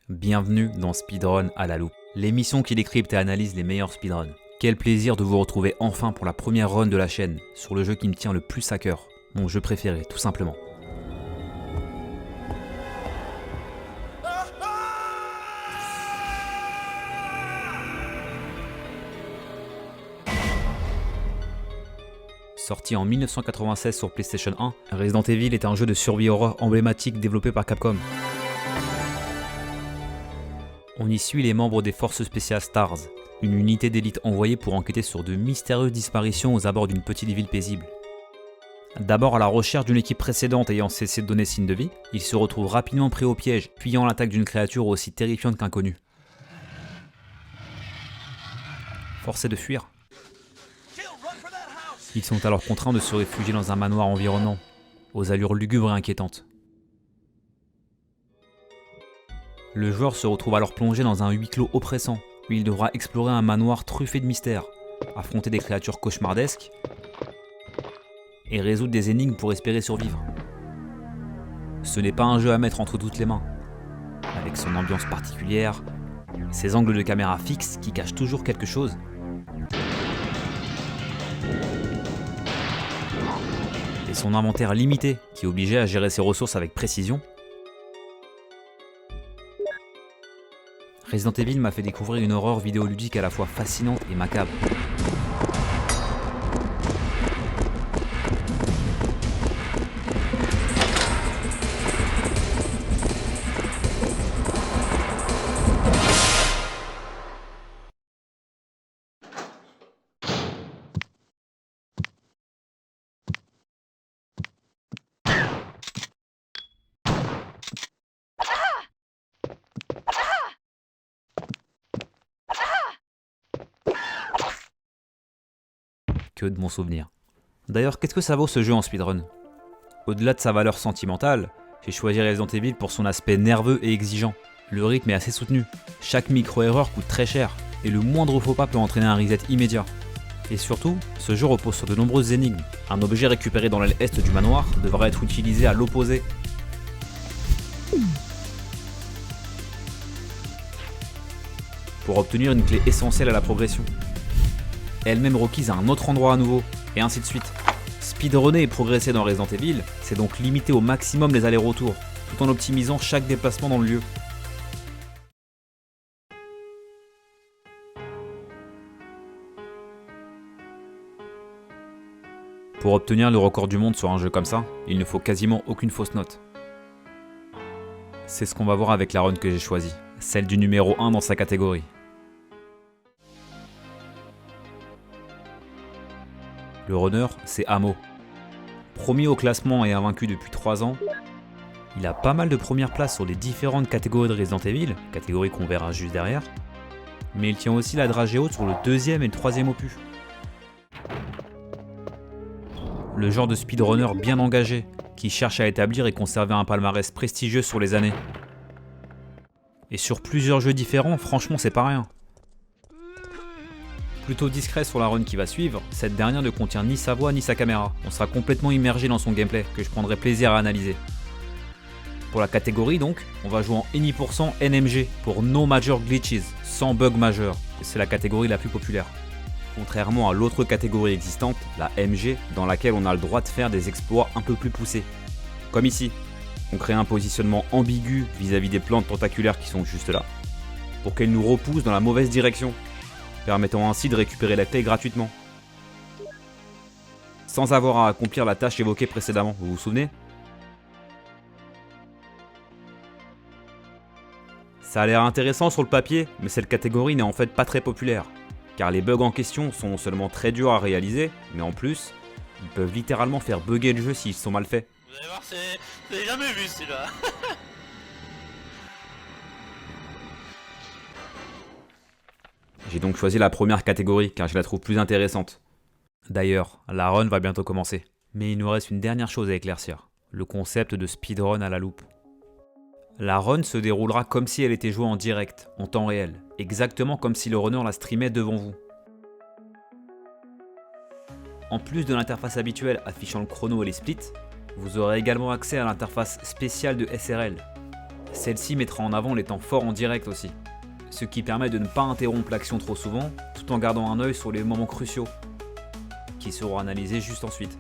Bienvenue dans Speedrun à la loupe, l'émission qui décrypte et analyse les meilleurs speedruns. Quel plaisir de vous retrouver enfin pour la première run de la chaîne, sur le jeu qui me tient le plus à cœur, mon jeu préféré tout simplement. Sorti en 1996 sur PlayStation 1, Resident Evil est un jeu de survie horreur emblématique développé par Capcom. On y suit les membres des forces spéciales STARS, une unité d'élite envoyée pour enquêter sur de mystérieuses disparitions aux abords d'une petite ville paisible. D'abord à la recherche d'une équipe précédente ayant cessé de donner signe de vie, ils se retrouvent rapidement pris au piège, fuyant l'attaque d'une créature aussi terrifiante qu'inconnue. Forcés de fuir, ils sont alors contraints de se réfugier dans un manoir environnant, aux allures lugubres et inquiétantes. Le joueur se retrouve alors plongé dans un huis clos oppressant, où il devra explorer un manoir truffé de mystères, affronter des créatures cauchemardesques et résoudre des énigmes pour espérer survivre. Ce n'est pas un jeu à mettre entre toutes les mains, avec son ambiance particulière, ses angles de caméra fixes qui cachent toujours quelque chose, et son inventaire limité qui obligeait à gérer ses ressources avec précision. Resident Evil m'a fait découvrir une horreur vidéoludique à la fois fascinante et macabre. Que de bons souvenirs. D'ailleurs, qu'est-ce que ça vaut ce jeu en speedrun? Au-delà de sa valeur sentimentale, j'ai choisi Resident Evil pour son aspect nerveux et exigeant. Le rythme est assez soutenu, chaque micro-erreur coûte très cher, et le moindre faux pas peut entraîner un reset immédiat. Et surtout, ce jeu repose sur de nombreuses énigmes. Un objet récupéré dans l'aile est du manoir devra être utilisé à l'opposé. Pour obtenir une clé essentielle à la progression. Elle-même requise à un autre endroit à nouveau, et ainsi de suite. Speedrunner et progresser dans Resident Evil, c'est donc limiter au maximum les allers-retours, tout en optimisant chaque déplacement dans le lieu. Pour obtenir le record du monde sur un jeu comme ça, il ne faut quasiment aucune fausse note. C'est ce qu'on va voir avec la run que j'ai choisie, celle du numéro 1 dans sa catégorie. Le runner, c'est Amo. Premier au classement et invaincu depuis 3 ans, il a pas mal de premières places sur les différentes catégories de Resident Evil, catégorie qu'on verra juste derrière, mais il tient aussi la dragée haute sur le deuxième et le troisième opus. Le genre de speedrunner bien engagé, qui cherche à établir et conserver un palmarès prestigieux sur les années. Et sur plusieurs jeux différents, franchement c'est pas rien. Plutôt discret sur la run qui va suivre, cette dernière ne contient ni sa voix ni sa caméra. On sera complètement immergé dans son gameplay, que je prendrai plaisir à analyser. Pour la catégorie donc, on va jouer en any% NMG, pour No Major Glitches, sans bug majeur. C'est la catégorie la plus populaire. Contrairement à l'autre catégorie existante, la MG, dans laquelle on a le droit de faire des exploits un peu plus poussés. Comme ici, on crée un positionnement ambigu vis-à-vis des plantes tentaculaires qui sont juste là, pour qu'elles nous repoussent dans la mauvaise direction, permettant ainsi de récupérer la clé gratuitement. Sans avoir à accomplir la tâche évoquée précédemment, vous vous souvenez? Ça a l'air intéressant sur le papier, mais cette catégorie n'est en fait pas très populaire, car les bugs en question sont non seulement très durs à réaliser, mais en plus, ils peuvent littéralement faire bugger le jeu s'ils sont mal faits. Vous allez voir, c'est jamais vu celui-là. J'ai donc choisi la première catégorie car je la trouve plus intéressante. D'ailleurs, la run va bientôt commencer. Mais il nous reste une dernière chose à éclaircir, le concept de speedrun à la loupe. La run se déroulera comme si elle était jouée en direct, en temps réel, exactement comme si le runner la streamait devant vous. En plus de l'interface habituelle affichant le chrono et les splits, vous aurez également accès à l'interface spéciale de SRL. Celle-ci mettra en avant les temps forts en direct aussi, ce qui permet de ne pas interrompre l'action trop souvent, tout en gardant un œil sur les moments cruciaux, qui seront analysés juste ensuite.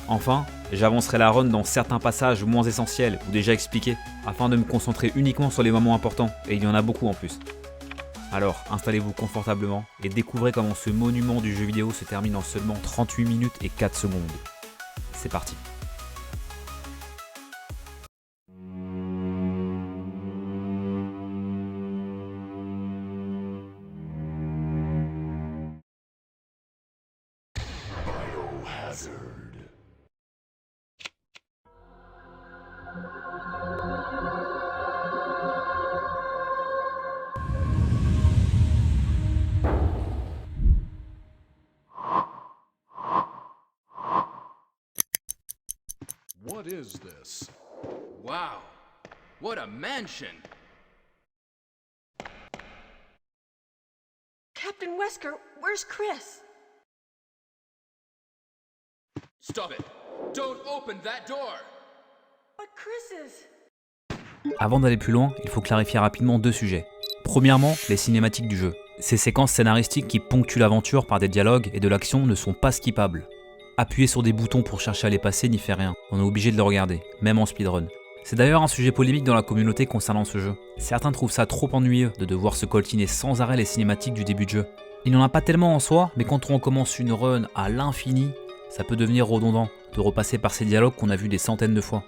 Enfin, j'avancerai la run dans certains passages moins essentiels ou déjà expliqués, afin de me concentrer uniquement sur les moments importants, et il y en a beaucoup en plus. Alors, installez-vous confortablement et découvrez comment ce monument du jeu vidéo se termine en seulement 38 minutes et 4 secondes. C'est parti. What is this? Wow, what a mansion! Captain Wesker, where's Chris? Stop it! Don't open that door! But Chris is... Avant d'aller plus loin, il faut clarifier rapidement deux sujets. Premièrement, les cinématiques du jeu. Ces séquences scénaristiques qui ponctuent l'aventure par des dialogues et de l'action ne sont pas skippables. Appuyer sur des boutons pour chercher à les passer n'y fait rien, on est obligé de le regarder, même en speedrun. C'est d'ailleurs un sujet polémique dans la communauté concernant ce jeu. Certains trouvent ça trop ennuyeux de devoir se coltiner sans arrêt les cinématiques du début de jeu. Il n'y en a pas tellement en soi, mais quand on commence une run à l'infini, ça peut devenir redondant de repasser par ces dialogues qu'on a vus des centaines de fois.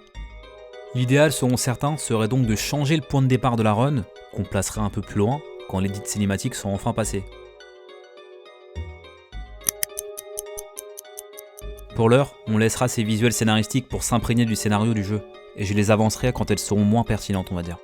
L'idéal, selon certains, serait donc de changer le point de départ de la run, qu'on placerait un peu plus loin, quand les dites cinématiques sont enfin passées. Pour l'heure, on laissera ces visuels scénaristiques pour s'imprégner du scénario du jeu, et je les avancerai quand elles seront moins pertinentes, on va dire.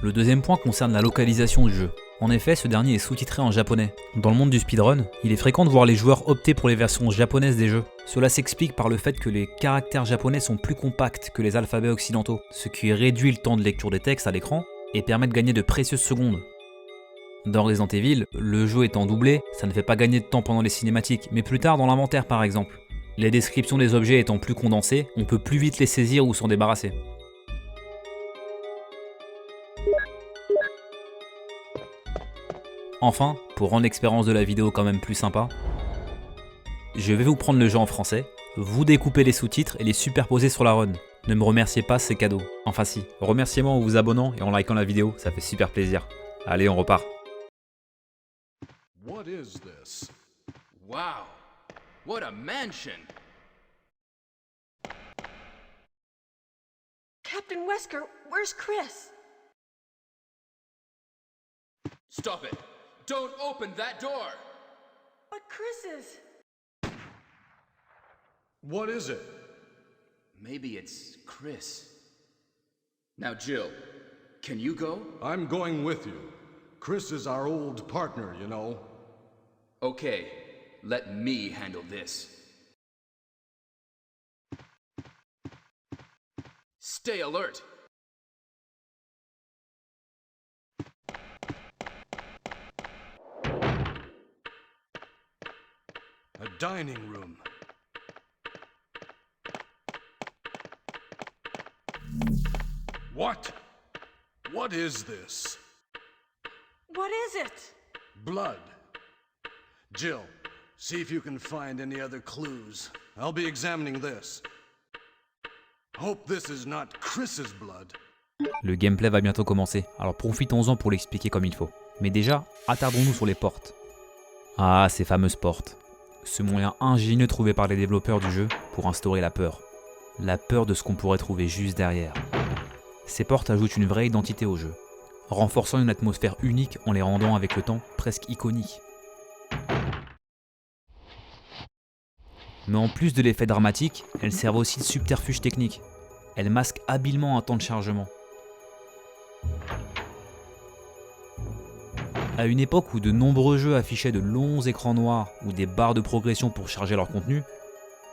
Le deuxième point concerne la localisation du jeu. En effet, ce dernier est sous-titré en japonais. Dans le monde du speedrun, il est fréquent de voir les joueurs opter pour les versions japonaises des jeux. Cela s'explique par le fait que les caractères japonais sont plus compacts que les alphabets occidentaux, ce qui réduit le temps de lecture des textes à l'écran et permet de gagner de précieuses secondes. Dans Resident Evil, le jeu étant doublé, ça ne fait pas gagner de temps pendant les cinématiques, mais plus tard dans l'inventaire par exemple. Les descriptions des objets étant plus condensées, on peut plus vite les saisir ou s'en débarrasser. Enfin, pour rendre l'expérience de la vidéo quand même plus sympa, je vais vous prendre le jeu en français, vous découper les sous-titres et les superposer sur la run. Ne me remerciez pas, c'est cadeau. Enfin si, remerciez-moi en vous abonnant et en likant la vidéo, ça fait super plaisir. Allez, on repart. What is this? Wow, what a mansion! Captain Wesker, where's Chris? Stop it! Don't open that door! But Chris is... What is it? Maybe it's Chris. Now, Jill, can you go? I'm going with you. Chris is our old partner, you know. Okay, let me handle this. Stay alert! A dining room. What? What is this? What is it? Blood. Jill, see if you can find any other clues. I'll be examining this. Hope this is not Chris's blood. Le gameplay va bientôt commencer, alors profitons-en pour l'expliquer comme il faut. Mais déjà, attardons-nous sur les portes. Ah, ces fameuses portes. Ce moyen ingénieux trouvé par les développeurs du jeu pour instaurer la peur. La peur de ce qu'on pourrait trouver juste derrière. Ces portes ajoutent une vraie identité au jeu, renforçant une atmosphère unique en les rendant avec le temps presque iconiques. Mais en plus de l'effet dramatique, elles servent aussi de subterfuge technique. Elles masquent habilement un temps de chargement. À une époque où de nombreux jeux affichaient de longs écrans noirs ou des barres de progression pour charger leur contenu,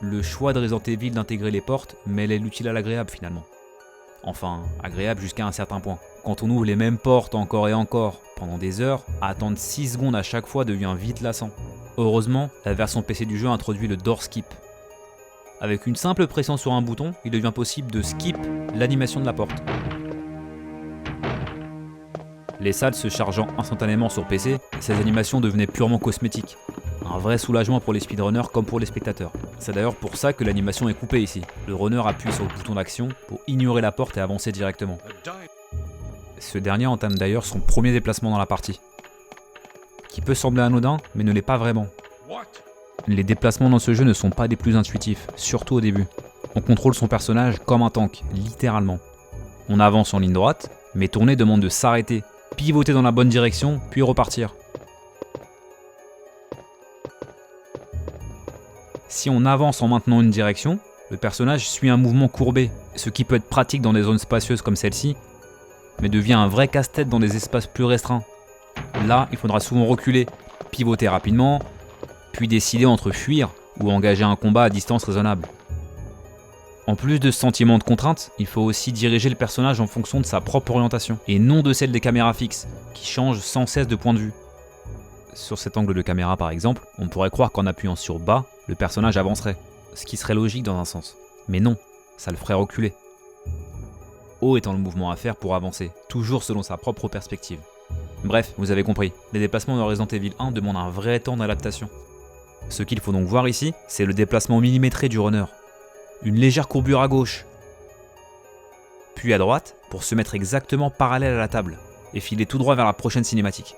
le choix de Resident Evil d'intégrer les portes mêlait l'utile à l'agréable finalement. Enfin, agréable jusqu'à un certain point. Quand on ouvre les mêmes portes encore et encore, pendant des heures, attendre 6 secondes à chaque fois devient vite lassant. Heureusement, la version PC du jeu introduit le door skip. Avec une simple pression sur un bouton, il devient possible de skip l'animation de la porte. Les salles se chargeant instantanément sur PC, ces animations devenaient purement cosmétiques. Un vrai soulagement pour les speedrunners comme pour les spectateurs. C'est d'ailleurs pour ça que l'animation est coupée ici. Le runner appuie sur le bouton d'action pour ignorer la porte et avancer directement. Ce dernier entame d'ailleurs son premier déplacement dans la partie, qui peut sembler anodin, mais ne l'est pas vraiment. Les déplacements dans ce jeu ne sont pas des plus intuitifs, surtout au début. On contrôle son personnage comme un tank, littéralement. On avance en ligne droite, mais tourner demande de s'arrêter, pivoter dans la bonne direction, puis repartir. Si on avance en maintenant une direction, le personnage suit un mouvement courbé, ce qui peut être pratique dans des zones spacieuses comme celle-ci, mais devient un vrai casse-tête dans des espaces plus restreints. Là, il faudra souvent reculer, pivoter rapidement, puis décider entre fuir ou engager un combat à distance raisonnable. En plus de ce sentiment de contrainte, il faut aussi diriger le personnage en fonction de sa propre orientation, et non de celle des caméras fixes, qui changent sans cesse de point de vue. Sur cet angle de caméra par exemple, on pourrait croire qu'en appuyant sur bas, le personnage avancerait, ce qui serait logique dans un sens. Mais non, ça le ferait reculer. Haut étant le mouvement à faire pour avancer, toujours selon sa propre perspective. Bref, vous avez compris, les déplacements de Resident Evil 1 demandent un vrai temps d'adaptation. Ce qu'il faut donc voir ici, c'est le déplacement millimétré du runner. Une légère courbure à gauche, puis à droite pour se mettre exactement parallèle à la table et filer tout droit vers la prochaine cinématique.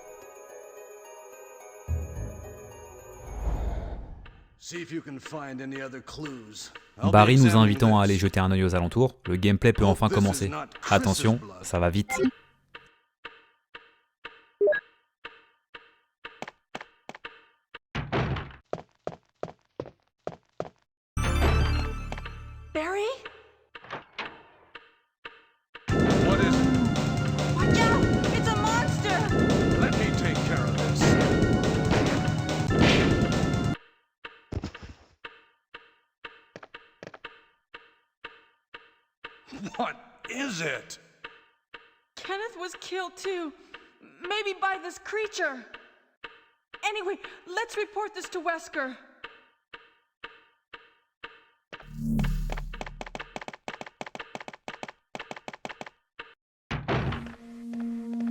Barry nous invitant à aller jeter un œil aux alentours, le gameplay peut enfin commencer. Attention, ça va vite. Barry? What is it? Watch out! It's a monster! Let me take care of this. What is it? Kenneth was killed too. Maybe by this creature. Anyway, let's report this to Wesker.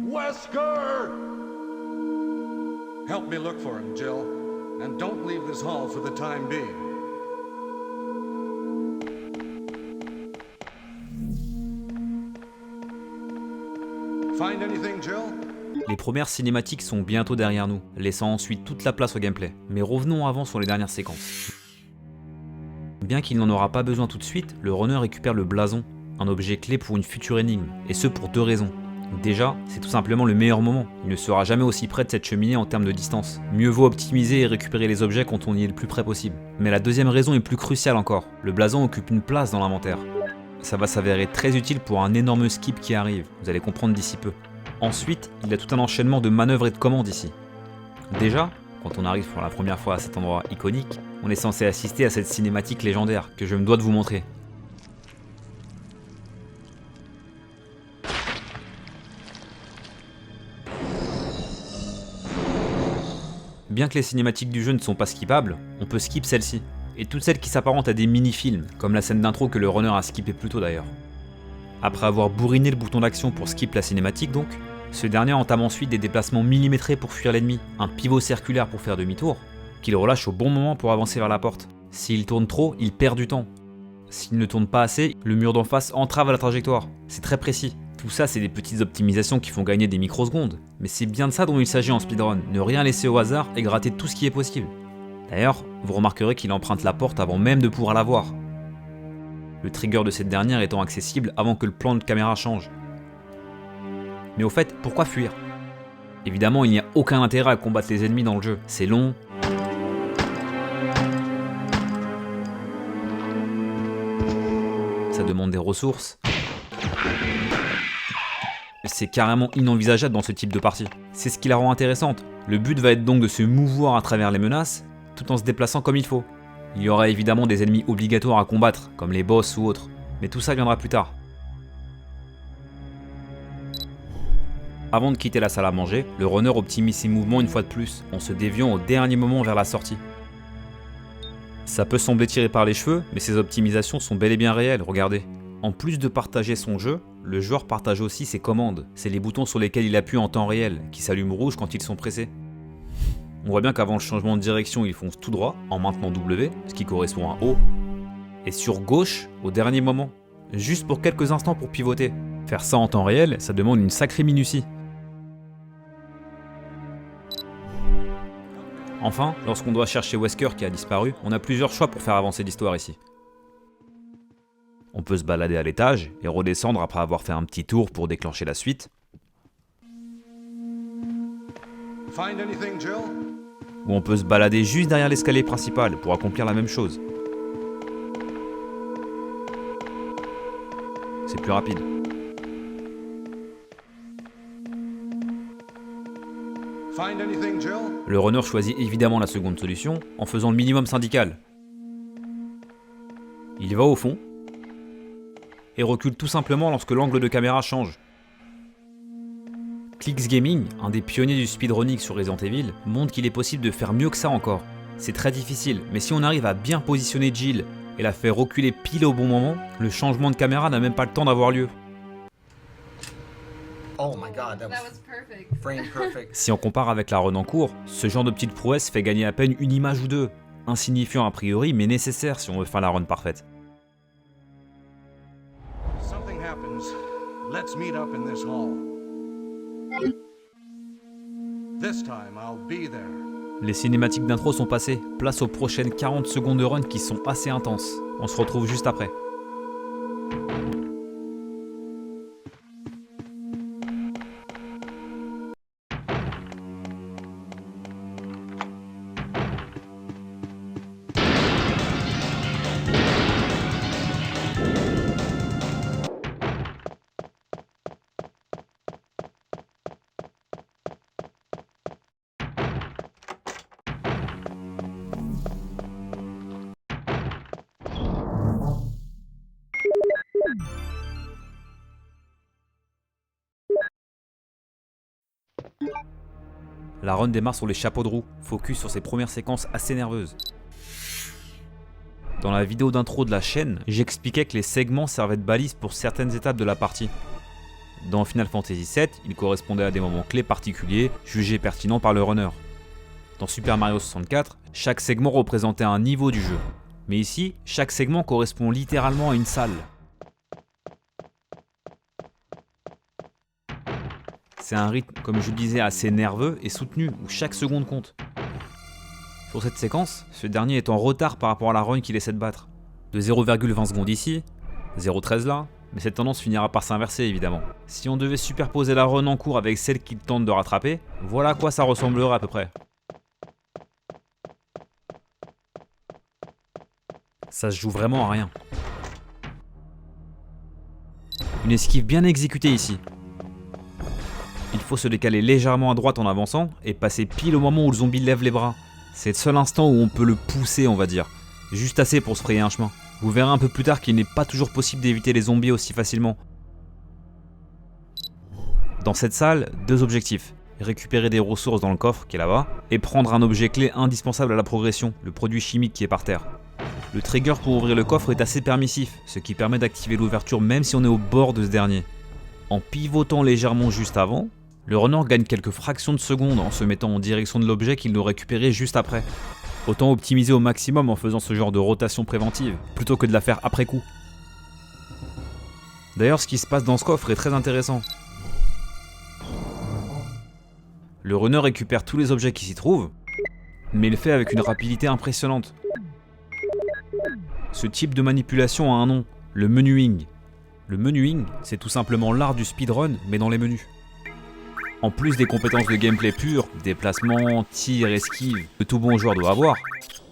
Wesker! Help me look for him, Jill. And don't leave this hall for the time being. Find anything, Jill? Les premières cinématiques sont bientôt derrière nous, laissant ensuite toute la place au gameplay. Mais revenons avant sur les dernières séquences. Bien qu'il n'en aura pas besoin tout de suite, le runner récupère le blason, un objet clé pour une future énigme, et ce pour deux raisons. Déjà, c'est tout simplement le meilleur moment, il ne sera jamais aussi près de cette cheminée en termes de distance. Mieux vaut optimiser et récupérer les objets quand on y est le plus près possible. Mais la deuxième raison est plus cruciale encore, le blason occupe une place dans l'inventaire. Ça va s'avérer très utile pour un énorme skip qui arrive, vous allez comprendre d'ici peu. Ensuite, il y a tout un enchaînement de manœuvres et de commandes ici. Déjà, quand on arrive pour la première fois à cet endroit iconique, on est censé assister à cette cinématique légendaire que je me dois de vous montrer. Bien que les cinématiques du jeu ne sont pas skippables, on peut skip celle-ci, et toutes celles qui s'apparentent à des mini-films, comme la scène d'intro que le runner a skippé plus tôt d'ailleurs. Après avoir bourriné le bouton d'action pour skip la cinématique donc, ce dernier entame ensuite des déplacements millimétrés pour fuir l'ennemi, un pivot circulaire pour faire demi-tour, qu'il relâche au bon moment pour avancer vers la porte. S'il tourne trop, il perd du temps. S'il ne tourne pas assez, le mur d'en face entrave la trajectoire. C'est très précis. Tout ça, c'est des petites optimisations qui font gagner des microsecondes. Mais c'est bien de ça dont il s'agit en speedrun, ne rien laisser au hasard et gratter tout ce qui est possible. D'ailleurs, vous remarquerez qu'il emprunte la porte avant même de pouvoir la voir. Le trigger de cette dernière étant accessible avant que le plan de caméra change. Mais au fait, pourquoi fuir? Évidemment, il n'y a aucun intérêt à combattre les ennemis dans le jeu. C'est long. Ça demande des ressources. C'est carrément inenvisageable dans ce type de partie. C'est ce qui la rend intéressante. Le but va être donc de se mouvoir à travers les menaces, tout en se déplaçant comme il faut. Il y aura évidemment des ennemis obligatoires à combattre, comme les boss ou autres, mais tout ça viendra plus tard. Avant de quitter la salle à manger, le runner optimise ses mouvements une fois de plus, en se déviant au dernier moment vers la sortie. Ça peut sembler tiré par les cheveux, mais ces optimisations sont bel et bien réelles, regardez. En plus de partager son jeu, le joueur partage aussi ses commandes. C'est les boutons sur lesquels il appuie en temps réel, qui s'allument rouge quand ils sont pressés. On voit bien qu'avant le changement de direction, il fonce tout droit, en maintenant W, ce qui correspond à O, et sur gauche, au dernier moment, juste pour quelques instants pour pivoter. Faire ça en temps réel, ça demande une sacrée minutie. Enfin, lorsqu'on doit chercher Wesker qui a disparu, on a plusieurs choix pour faire avancer l'histoire ici. On peut se balader à l'étage et redescendre après avoir fait un petit tour pour déclencher la suite. Find anything, Jill? Ou on peut se balader juste derrière l'escalier principal pour accomplir la même chose. C'est plus rapide. Find anything, Jill? Le runner choisit évidemment la seconde solution en faisant le minimum syndical. Il va au fond et recule tout simplement lorsque l'angle de caméra change. Clicks Gaming, un des pionniers du speedrunning sur Resident Evil, montre qu'il est possible de faire mieux que ça encore. C'est très difficile, mais si on arrive à bien positionner Jill et la faire reculer pile au bon moment, le changement de caméra n'a même pas le temps d'avoir lieu. Oh my god, that was perfect. frame perfect. Si on compare avec la run en cours, ce genre de petite prouesse fait gagner à peine une image ou deux, insignifiant a priori mais nécessaire si on veut faire la run parfaite. Something happens. Let's meet up in this hall. This time I'll be there. Les cinématiques d'intro sont passées, place aux prochaines 40 secondes de run qui sont assez intenses. On se retrouve juste après. La run démarre sur les chapeaux de roue, focus sur ses premières séquences assez nerveuses. Dans la vidéo d'intro de la chaîne, j'expliquais que les segments servaient de balises pour certaines étapes de la partie. Dans Final Fantasy VII, ils correspondaient à des moments clés particuliers, jugés pertinents par le runner. Dans Super Mario 64, chaque segment représentait un niveau du jeu. Mais ici, chaque segment correspond littéralement à une salle. C'est un rythme, comme je le disais, assez nerveux et soutenu, où chaque seconde compte. Sur cette séquence, ce dernier est en retard par rapport à la run qu'il essaie de battre. De 0,20 secondes ici, 0,13 là, mais cette tendance finira par s'inverser évidemment. Si on devait superposer la run en cours avec celle qu'il tente de rattraper, voilà à quoi ça ressemblerait à peu près. Ça se joue vraiment à rien. Une esquive bien exécutée ici. Il faut se décaler légèrement à droite en avançant et passer pile au moment où le zombie lève les bras. C'est le seul instant où on peut le pousser, on va dire. Juste assez pour se frayer un chemin. Vous verrez un peu plus tard qu'il n'est pas toujours possible d'éviter les zombies aussi facilement. Dans cette salle, deux objectifs. Récupérer des ressources dans le coffre qui est là-bas et prendre un objet clé indispensable à la progression, le produit chimique qui est par terre. Le trigger pour ouvrir le coffre est assez permissif, ce qui permet d'activer l'ouverture même si on est au bord de ce dernier. En pivotant légèrement juste avant, le runner gagne quelques fractions de secondes en se mettant en direction de l'objet qu'il doit récupérer juste après. Autant optimiser au maximum en faisant ce genre de rotation préventive, plutôt que de la faire après coup. D'ailleurs, ce qui se passe dans ce coffre est très intéressant. Le runner récupère tous les objets qui s'y trouvent, mais il le fait avec une rapidité impressionnante. Ce type de manipulation a un nom, le menuing. Le menuing, c'est tout simplement l'art du speedrun, mais dans les menus. En plus des compétences de gameplay pures, déplacement, tir, esquive, que tout bon joueur doit avoir,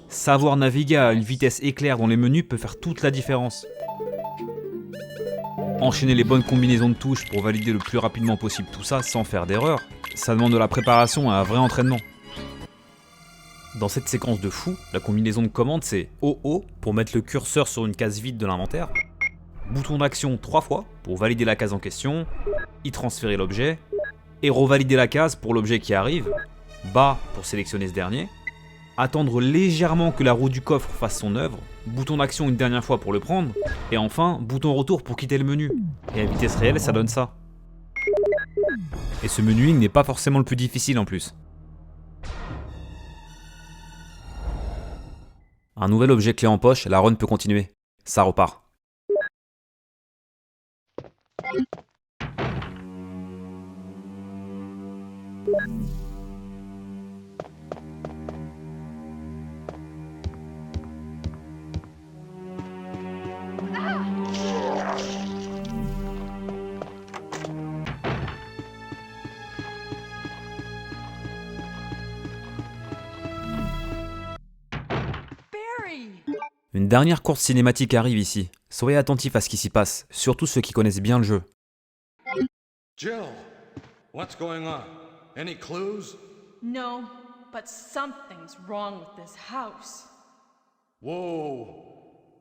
savoir naviguer à une vitesse éclair dans les menus peut faire toute la différence. Enchaîner les bonnes combinaisons de touches pour valider le plus rapidement possible tout ça sans faire d'erreur, ça demande de la préparation et un vrai entraînement. Dans cette séquence de fou, la combinaison de commandes c'est OO pour mettre le curseur sur une case vide de l'inventaire, bouton d'action 3 fois pour valider la case en question, y transférer l'objet, et revalider la case pour l'objet qui arrive, bas pour sélectionner ce dernier, attendre légèrement que la roue du coffre fasse son œuvre, bouton d'action une dernière fois pour le prendre, et enfin, bouton retour pour quitter le menu. Et à vitesse réelle, ça donne ça. Et ce menuing n'est pas forcément le plus difficile en plus. Un nouvel objet clé en poche, la run peut continuer. Ça repart. Barry! Une dernière course cinématique arrive ici. Soyez attentifs à ce qui s'y passe, surtout ceux qui connaissent bien le jeu. Jill, what's going on? Any clues? No, but something's wrong with this house. Whoa.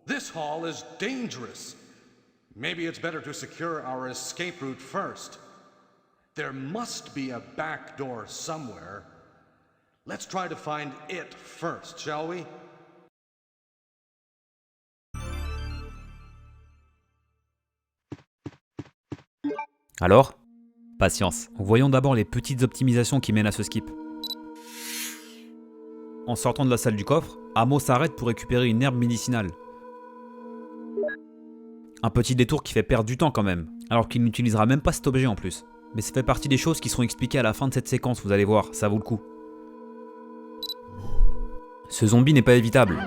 This hall is dangerous. Maybe it's better to secure our escape route first. There must be a back door somewhere. Let's try to find it first, shall we? Alors, patience. Voyons d'abord les petites optimisations qui mènent à ce skip. En sortant de la salle du coffre, Amo s'arrête pour récupérer une herbe médicinale. Un petit détour qui fait perdre du temps quand même, alors qu'il n'utilisera même pas cet objet en plus. Mais ça fait partie des choses qui seront expliquées à la fin de cette séquence, vous allez voir, ça vaut le coup. Ce zombie n'est pas évitable.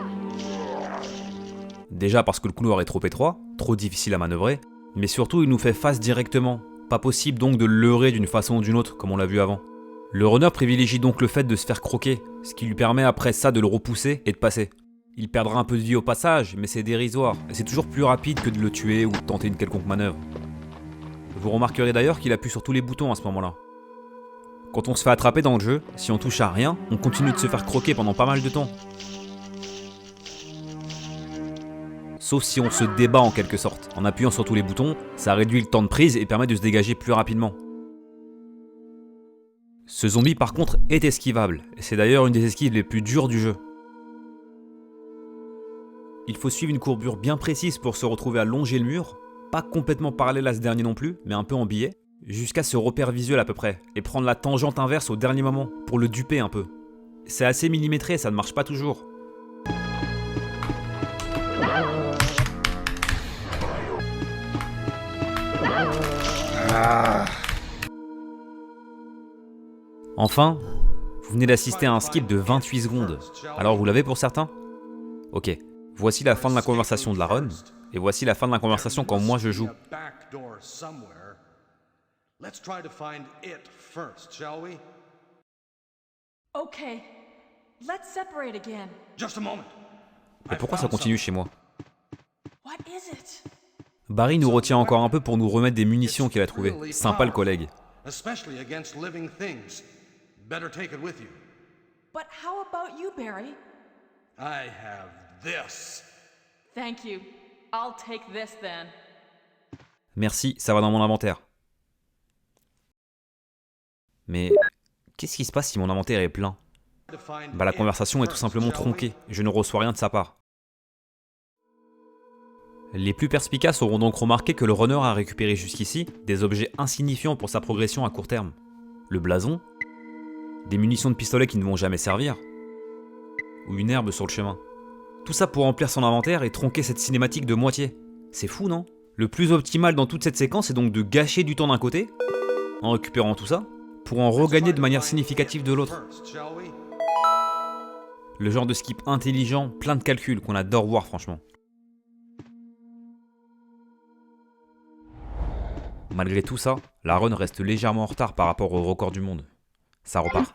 Déjà parce que le couloir est trop étroit, trop difficile à manœuvrer, mais surtout il nous fait face directement. Pas possible donc de le leurrer d'une façon ou d'une autre, comme on l'a vu avant. Le runner privilégie donc le fait de se faire croquer, ce qui lui permet après ça de le repousser et de passer. Il perdra un peu de vie au passage, mais c'est dérisoire, et c'est toujours plus rapide que de le tuer ou de tenter une quelconque manœuvre. Vous remarquerez d'ailleurs qu'il appuie sur tous les boutons à ce moment-là. Quand on se fait attraper dans le jeu, si on touche à rien, on continue de se faire croquer pendant pas mal de temps. Sauf si on se débat en quelque sorte. En appuyant sur tous les boutons, ça réduit le temps de prise et permet de se dégager plus rapidement. Ce zombie par contre est esquivable, et c'est d'ailleurs une des esquives les plus dures du jeu. Il faut suivre une courbure bien précise pour se retrouver à longer le mur, pas complètement parallèle à ce dernier non plus, mais un peu en biais, jusqu'à ce repère visuel à peu près, et prendre la tangente inverse au dernier moment, pour le duper un peu. C'est assez millimétré, ça ne marche pas toujours. Enfin, vous venez d'assister à un skip de 28 secondes. Alors vous l'avez pour certains ? Ok, voici la fin de la conversation de la run, et voici la fin de la conversation quand moi je joue. Let's try to find it first, shall we? Okay, let's separate again. Just a moment. Et pourquoi ça continue chez moi ? What is it? Barry nous retient encore un peu pour nous remettre des munitions qu'il a trouvées. Sympa le collègue. Especially against living things. Better take it with you. But how about you, Barry? I have this. Thank you. I'll take this then. Merci, ça va dans mon inventaire. Mais qu'est-ce qui se passe si mon inventaire est plein ? Bah la conversation est tout simplement tronquée, je ne reçois rien de sa part. Les plus perspicaces auront donc remarqué que le runner a récupéré jusqu'ici des objets insignifiants pour sa progression à court terme. Le blason, des munitions de pistolet qui ne vont jamais servir, ou une herbe sur le chemin. Tout ça pour remplir son inventaire et tronquer cette cinématique de moitié. C'est fou, non ? Le plus optimal dans toute cette séquence est donc de gâcher du temps d'un côté, en récupérant tout ça, pour en regagner de manière significative de l'autre. Le genre de skip intelligent, plein de calculs qu'on adore voir franchement. Malgré tout ça, la run reste légèrement en retard par rapport au record du monde. Ça repart.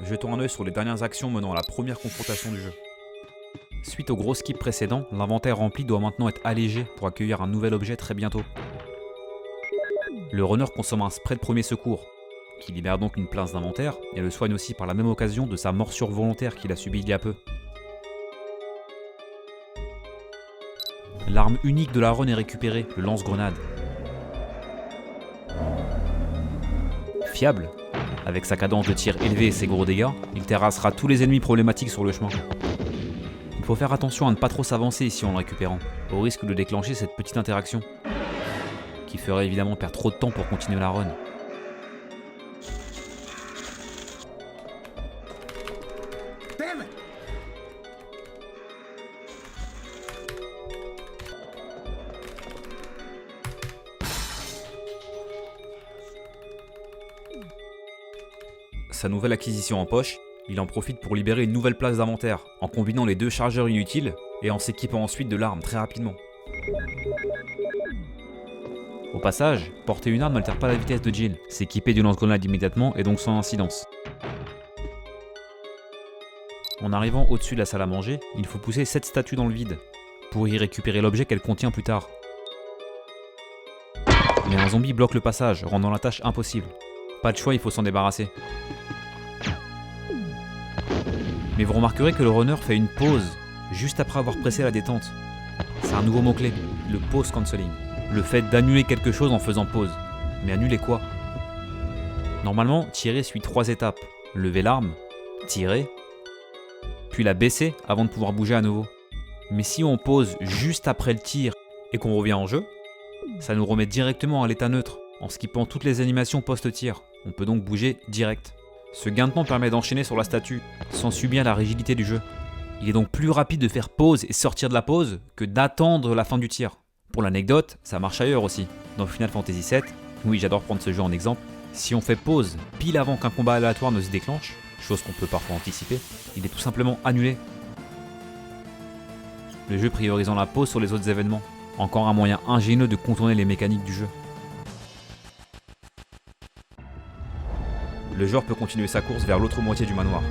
Jetons un œil sur les dernières actions menant à la première confrontation du jeu. Suite au gros skip précédent, l'inventaire rempli doit maintenant être allégé pour accueillir un nouvel objet très bientôt. Le runner consomme un spray de premier secours, qui libère donc une place d'inventaire et le soigne aussi par la même occasion de sa morsure volontaire qu'il a subie il y a peu. L'arme unique de la run est récupérée, le lance-grenade. Fiable, avec sa cadence de tir élevée et ses gros dégâts, il terrassera tous les ennemis problématiques sur le chemin. Il faut faire attention à ne pas trop s'avancer ici en le récupérant, au risque de déclencher cette petite interaction, qui ferait évidemment perdre trop de temps pour continuer la run. Damn it! Sa nouvelle acquisition en poche, il en profite pour libérer une nouvelle place d'inventaire, en combinant les 2 chargeurs inutiles et en s'équipant ensuite de l'arme très rapidement. Au passage, porter une arme n'altère pas la vitesse de Jill, s'équiper du lance-grenade immédiatement et donc sans incidence. En arrivant au-dessus de la salle à manger, il faut pousser cette statue dans le vide, pour y récupérer l'objet qu'elle contient plus tard. Mais un zombie bloque le passage, rendant la tâche impossible. Pas de choix, il faut s'en débarrasser. Mais vous remarquerez que le runner fait une pause, juste après avoir pressé la détente. C'est un nouveau mot-clé, le pause cancelling. Le fait d'annuler quelque chose en faisant pause. Mais annuler quoi? Normalement, tirer suit 3 étapes. Lever l'arme, tirer, puis la baisser avant de pouvoir bouger à nouveau. Mais si on pause juste après le tir et qu'on revient en jeu, ça nous remet directement à l'état neutre, en skippant toutes les animations post-tir. On peut donc bouger direct. Ce gain de temps permet d'enchaîner sur la statue, sans subir la rigidité du jeu. Il est donc plus rapide de faire pause et sortir de la pause que d'attendre la fin du tir. Pour l'anecdote, ça marche ailleurs aussi. Dans Final Fantasy VII, oui j'adore prendre ce jeu en exemple, si on fait pause pile avant qu'un combat aléatoire ne se déclenche, chose qu'on peut parfois anticiper, il est tout simplement annulé. Le jeu priorisant la pause sur les autres événements. Encore un moyen ingénieux de contourner les mécaniques du jeu. Le joueur peut continuer sa course vers l'autre moitié du manoir.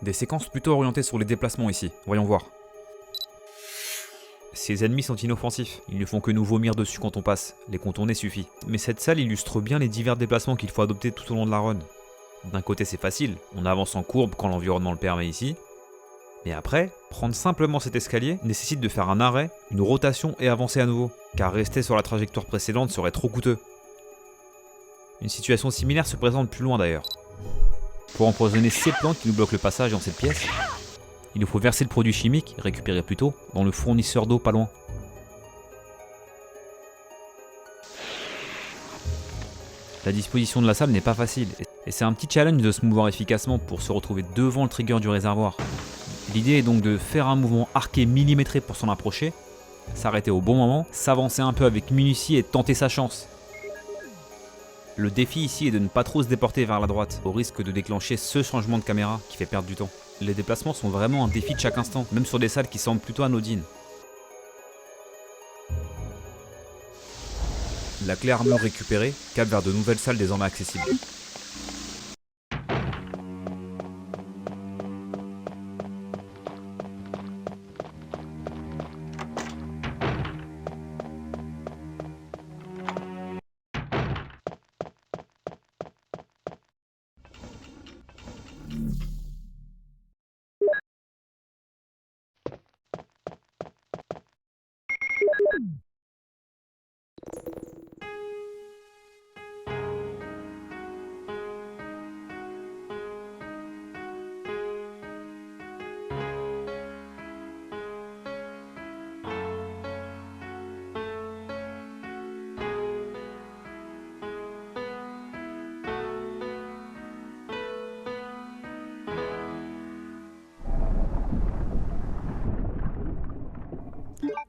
Des séquences plutôt orientées sur les déplacements ici, voyons voir. Ces ennemis sont inoffensifs, ils ne font que nous vomir dessus quand on passe, les contourner suffit. Mais cette salle illustre bien les divers déplacements qu'il faut adopter tout au long de la run. D'un côté c'est facile, on avance en courbe quand l'environnement le permet ici. Mais après, prendre simplement cet escalier nécessite de faire un arrêt, une rotation et avancer à nouveau, car rester sur la trajectoire précédente serait trop coûteux. Une situation similaire se présente plus loin d'ailleurs. Pour empoisonner ces plantes qui nous bloquent le passage dans cette pièce, il nous faut verser le produit chimique, récupéré plus tôt, dans le fournisseur d'eau pas loin. La disposition de la salle n'est pas facile, et c'est un petit challenge de se mouvoir efficacement pour se retrouver devant le trigger du réservoir. L'idée est donc de faire un mouvement arqué millimétré pour s'en approcher, s'arrêter au bon moment, s'avancer un peu avec minutie et tenter sa chance. Le défi ici est de ne pas trop se déporter vers la droite, au risque de déclencher ce changement de caméra qui fait perdre du temps. Les déplacements sont vraiment un défi de chaque instant, même sur des salles qui semblent plutôt anodines. La clé armure récupérée cap vers de nouvelles salles désormais accessibles.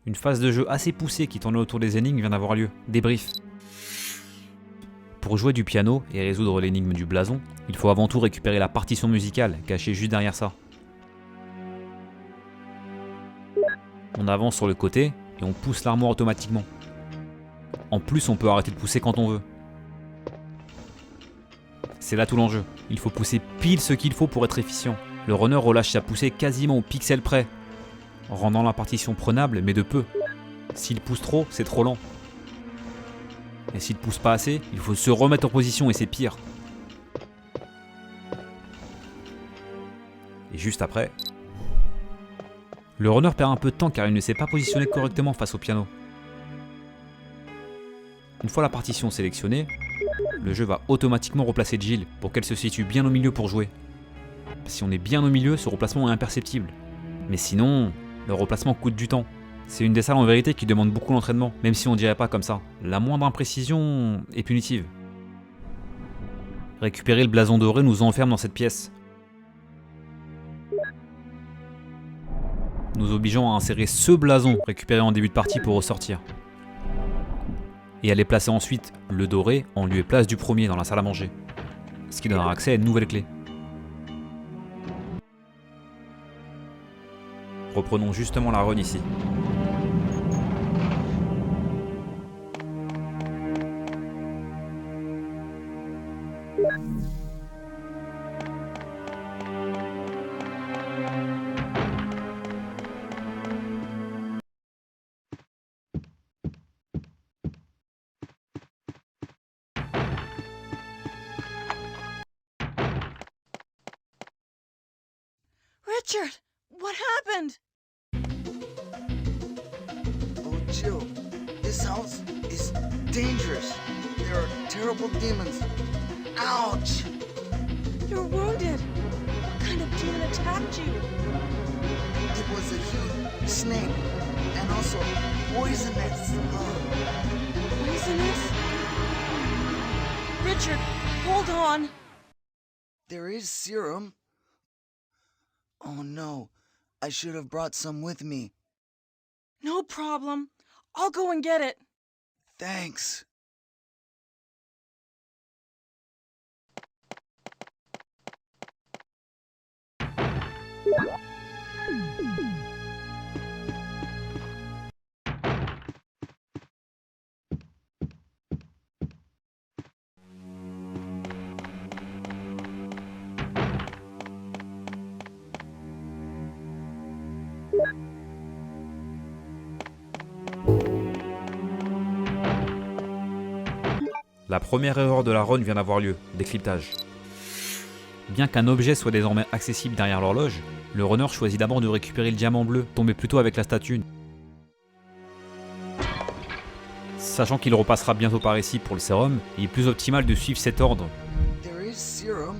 Une phase de jeu assez poussée qui tournait autour des énigmes vient d'avoir lieu. Débrief. Pour jouer du piano et résoudre l'énigme du blason, il faut avant tout récupérer la partition musicale cachée juste derrière ça. On avance sur le côté et on pousse l'armoire automatiquement. En plus, on peut arrêter de pousser quand on veut. C'est là tout l'enjeu. Il faut pousser pile ce qu'il faut pour être efficient. Le runner relâche sa poussée quasiment au pixel près, rendant la partition prenable mais de peu. S'il pousse trop, c'est trop lent. Et s'il pousse pas assez, il faut se remettre en position et c'est pire. Et juste après, le runner perd un peu de temps car il ne s'est pas positionné correctement face au piano. Une fois la partition sélectionnée, le jeu va automatiquement replacer Jill pour qu'elle se situe bien au milieu pour jouer. Si on est bien au milieu, ce replacement est imperceptible. Mais sinon, le replacement coûte du temps. C'est une des salles en vérité qui demande beaucoup d'entraînement, même si on dirait pas comme ça. La moindre imprécision est punitive. Récupérer le blason doré nous enferme dans cette pièce, nous obligeant à insérer ce blason récupéré en début de partie pour ressortir. Et aller placer ensuite le doré en lieu et place du premier dans la salle à manger, ce qui donnera accès à une nouvelle clé. Reprenons justement la run ici. Richard, what happened? Oh, Jill, this house is dangerous. There are terrible demons. Ouch! You're wounded. What kind of demon attacked you? It was a huge snake and also poisonous. Poisonous? Richard, hold on. There is serum. Oh no, I should have brought some with me. No problem. I'll go and get it. Thanks. La première erreur de la run vient d'avoir lieu, décryptage. Bien qu'un objet soit désormais accessible derrière l'horloge, le runner choisit d'abord de récupérer le diamant bleu, tombé plutôt avec la statue. Sachant qu'il repassera bientôt par ici pour le sérum, il est plus optimal de suivre cet ordre, There is serum.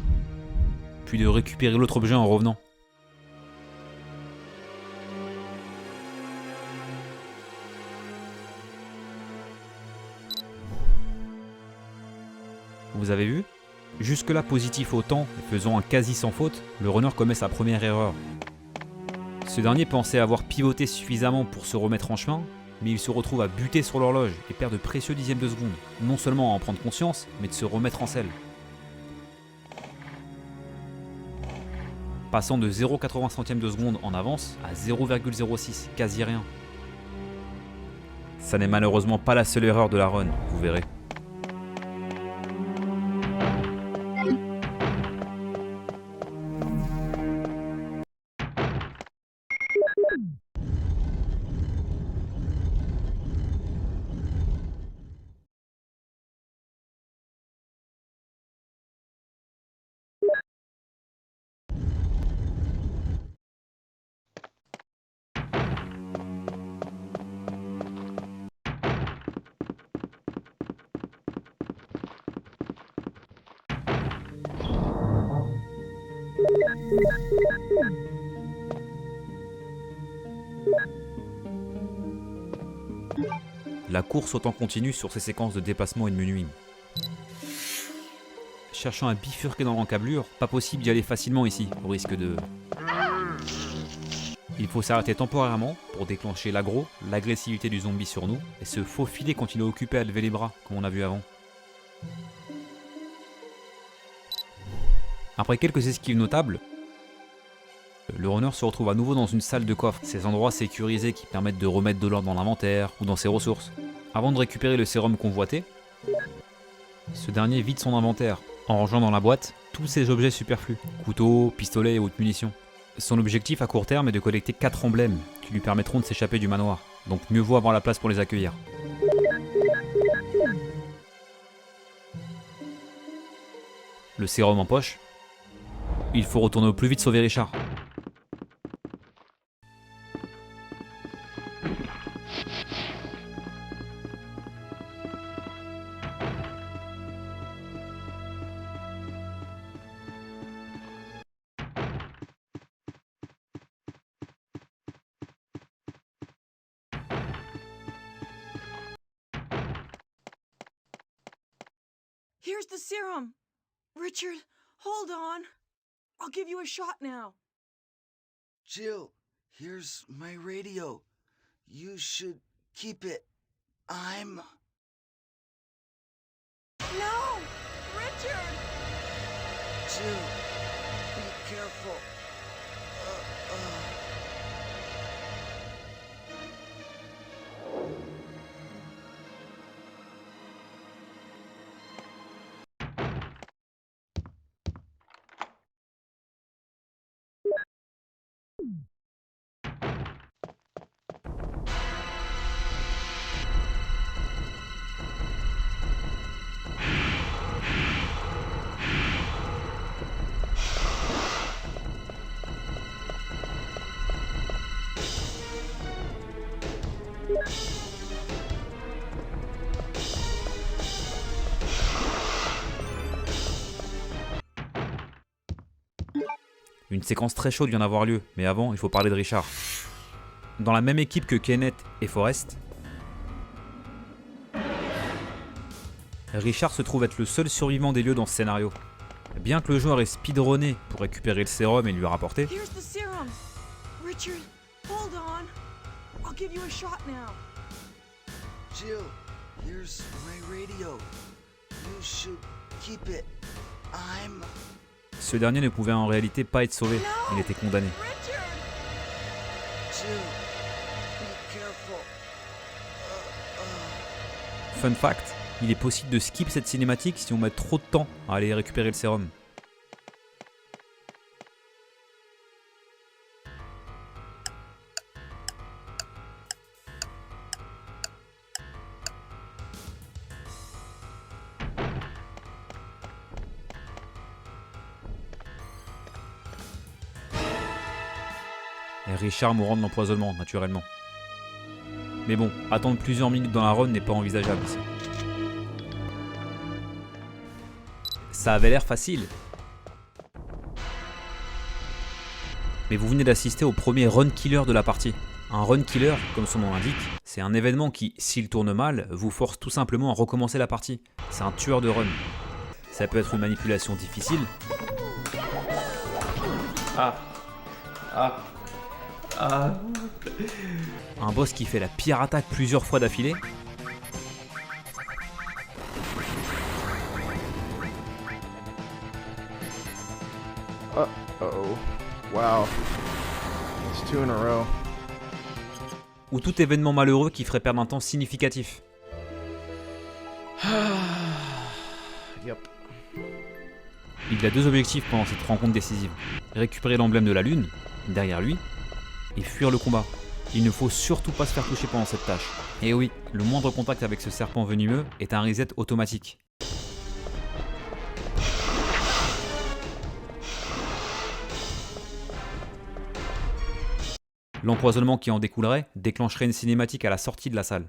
puis de récupérer l'autre objet en revenant. Vous avez vu? Jusque-là positif au temps et faisant un quasi sans faute, le runner commet sa première erreur. Ce dernier pensait avoir pivoté suffisamment pour se remettre en chemin, mais il se retrouve à buter sur l'horloge et perd de précieux dixièmes de seconde, non seulement à en prendre conscience, mais de se remettre en selle. Passant de 0,80 centièmes de seconde en avance à 0,06, quasi rien. Ça n'est malheureusement pas la seule erreur de la run, vous verrez. La course autant continue sur ces séquences de déplacement et de menuing. Cherchant à bifurquer dans l'encablure, pas possible d'y aller facilement ici, au risque de... Il faut s'arrêter temporairement pour déclencher l'aggro, l'agressivité du zombie sur nous, et se faufiler quand il est occupé à lever les bras, comme on a vu avant. Après quelques esquives notables, le runner se retrouve à nouveau dans une salle de coffre, ces endroits sécurisés qui permettent de remettre de l'ordre dans l'inventaire ou dans ses ressources. Avant de récupérer le sérum convoité, ce dernier vide son inventaire, en rangeant dans la boîte tous ses objets superflus, couteaux, pistolets et autres munitions. Son objectif à court terme est de collecter 4 emblèmes qui lui permettront de s'échapper du manoir, donc mieux vaut avoir la place pour les accueillir. Le sérum en poche, il faut retourner au plus vite sauver Richard. Here's the serum. Richard, hold on. I'll give you a shot now. Jill, here's my radio. You should keep it. I'm... No! Richard! Jill, be careful. Une séquence très chaude vient d'avoir lieu, mais avant, il faut parler de Richard. Dans la même équipe que Kenneth et Forrest, Richard se trouve être le seul survivant des lieux dans ce scénario. Bien que le joueur ait speedrunné pour récupérer le sérum et lui rapporter, Here's the serum. Richard, hold on. I'll give you a shot now. Jill, here's my radio. You should keep it. I'm... ce dernier ne pouvait en réalité pas être sauvé, il était condamné. Richard! Jill, be careful. Fun fact, il est possible de skip cette cinématique si on met trop de temps à aller récupérer le sérum. Et Richard mourant de l'empoisonnement, naturellement. Mais bon, attendre plusieurs minutes dans la run n'est pas envisageable ici. Ça avait l'air facile. Mais vous venez d'assister au premier run killer de la partie. Un run killer, comme son nom l'indique, c'est un événement qui, s'il tourne mal, vous force tout simplement à recommencer la partie. C'est un tueur de run. Ça peut être une manipulation difficile. Un boss qui fait la pire attaque plusieurs fois d'affilée. Uh-oh. Wow. It's 2 in a row. Ou tout événement malheureux qui ferait perdre un temps significatif. Yep. Il a deux objectifs pendant cette rencontre décisive. Récupérer l'emblème de la lune, derrière lui, et fuir le combat. Il ne faut surtout pas se faire toucher pendant cette tâche. Et oui, le moindre contact avec ce serpent venimeux est un reset automatique. L'empoisonnement qui en découlerait déclencherait une cinématique à la sortie de la salle.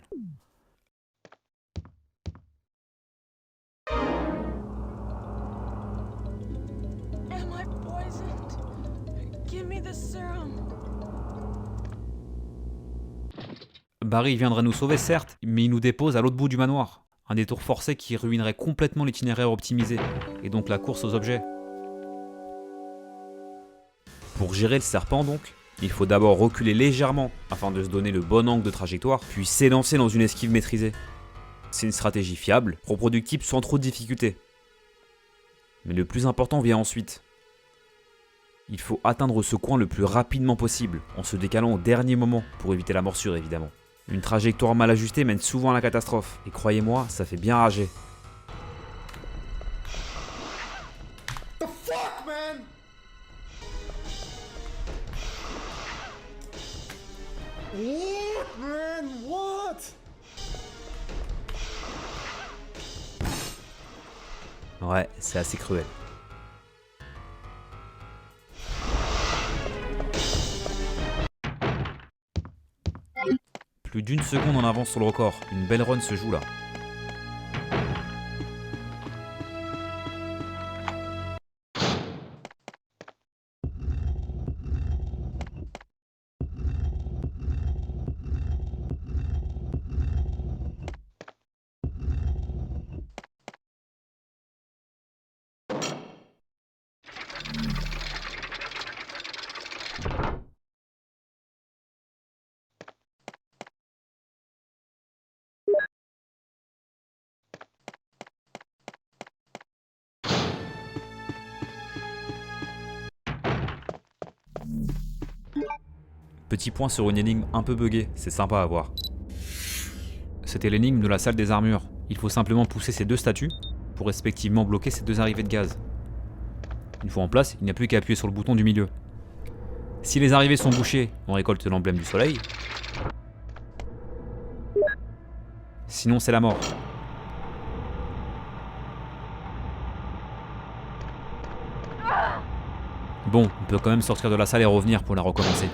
Am I poisoned? Give me the serum. Barry viendrait nous sauver certes, mais il nous dépose à l'autre bout du manoir. Un détour forcé qui ruinerait complètement l'itinéraire optimisé, et donc la course aux objets. Pour gérer le serpent donc, Il faut d'abord reculer légèrement afin de se donner le bon angle de trajectoire, puis s'élancer dans une esquive maîtrisée. C'est une stratégie fiable, reproductible sans trop de difficultés. Mais le plus important vient ensuite. Il faut atteindre ce coin le plus rapidement possible, en se décalant au dernier moment pour éviter la morsure évidemment. Une trajectoire mal ajustée mène souvent à la catastrophe, et croyez-moi, ça fait bien rager. The fuck, man? What, man? What? Ouais, c'est assez cruel. Plus d'une seconde en avance sur le record, une belle run se joue là. Petit point sur une énigme un peu buggée, c'est sympa à voir. C'était l'énigme de la salle des armures. Il faut simplement pousser ces deux statues pour respectivement bloquer ces deux arrivées de gaz. Une fois en place, il n'y a plus qu'à appuyer sur le bouton du milieu. Si les arrivées sont bouchées, on récolte l'emblème du soleil. Sinon c'est la mort. Bon, on peut quand même sortir de la salle et revenir pour la recommencer.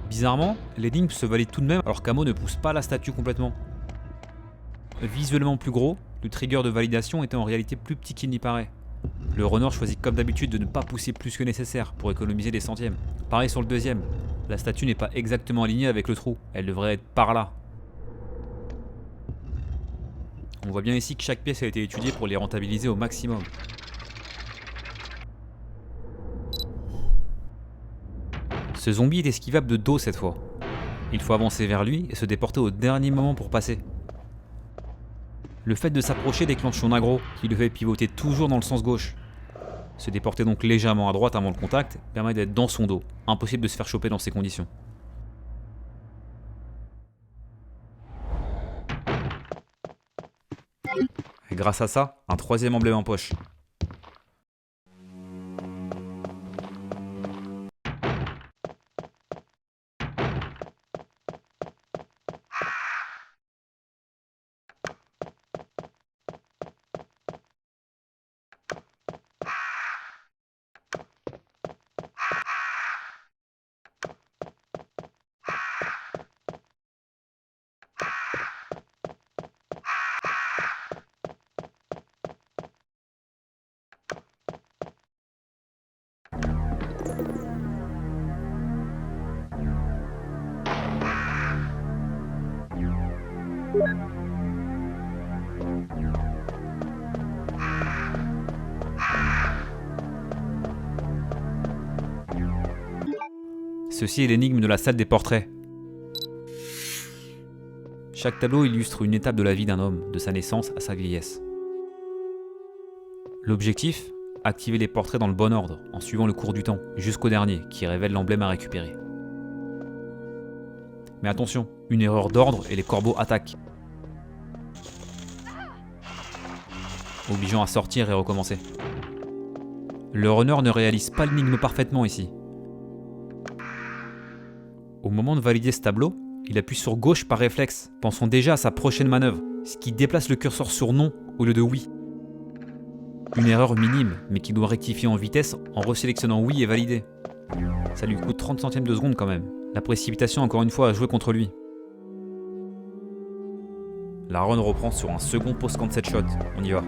Bizarrement, l'énigme se valide tout de même alors qu'Amo ne pousse pas la statue complètement. Visuellement plus gros, le trigger de validation était en réalité plus petit qu'il n'y paraît. Le runner choisit comme d'habitude de ne pas pousser plus que nécessaire pour économiser des centièmes. Pareil sur le deuxième, la statue n'est pas exactement alignée avec le trou, elle devrait être par là. On voit bien ici que chaque pièce a été étudiée pour les rentabiliser au maximum. Ce zombie est esquivable de dos cette fois. Il faut avancer vers lui et se déporter au dernier moment pour passer. Le fait de s'approcher déclenche son aggro, qui le fait pivoter toujours dans le sens gauche. Se déporter donc légèrement à droite avant le contact permet d'être dans son dos. Impossible de se faire choper dans ces conditions. Et grâce à ça, un troisième emblème en poche. Ceci est l'énigme de la salle des portraits. Chaque tableau illustre une étape de la vie d'un homme, de sa naissance à sa vieillesse. L'objectif ? Activer les portraits dans le bon ordre, en suivant le cours du temps, jusqu'au dernier, qui révèle l'emblème à récupérer. Mais attention, une erreur d'ordre et les corbeaux attaquent, obligeant à sortir et recommencer. Le runner ne réalise pas l'énigme parfaitement ici. Au moment de valider ce tableau, il appuie sur gauche par réflexe, pensant déjà à sa prochaine manœuvre, ce qui déplace le curseur sur non au lieu de oui. Une erreur minime, mais qui doit rectifier en vitesse en resélectionnant oui et valider. Ça lui coûte 30 centièmes de seconde quand même. La précipitation encore une fois a joué contre lui. La run reprend sur un second post-cancel shot, on y va.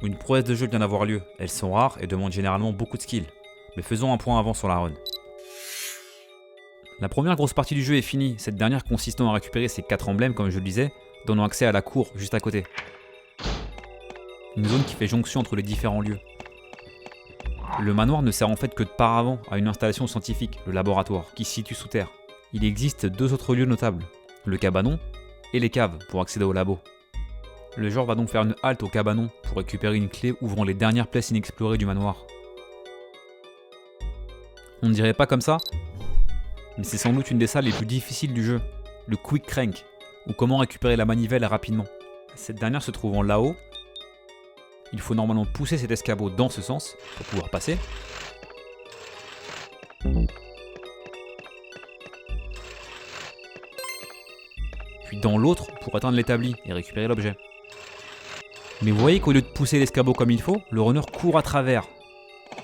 où une prouesse de jeu vient d'avoir lieu. Elles sont rares et demandent généralement beaucoup de skill. Mais faisons un point avant sur la run. La première grosse partie du jeu est finie, cette dernière consistant à récupérer ces 4 emblèmes comme je le disais, donnant accès à la cour juste à côté. Une zone qui fait jonction entre les différents lieux. Le manoir ne sert en fait que de paravent à une installation scientifique, le laboratoire, qui se situe sous terre. Il existe 2 autres lieux notables, le cabanon et les caves pour accéder au labo. Le joueur va donc faire une halte au cabanon pour récupérer une clé ouvrant les dernières places inexplorées du manoir. On ne dirait pas comme ça, mais c'est sans doute une des salles les plus difficiles du jeu, le Quick Crank, ou comment récupérer la manivelle rapidement. Cette dernière se trouvant là-haut, il faut normalement pousser cet escabeau dans ce sens pour pouvoir passer. Puis dans l'autre pour atteindre l'établi et récupérer l'objet. Mais vous voyez qu'au lieu de pousser l'escabeau comme il faut, le runner court à travers,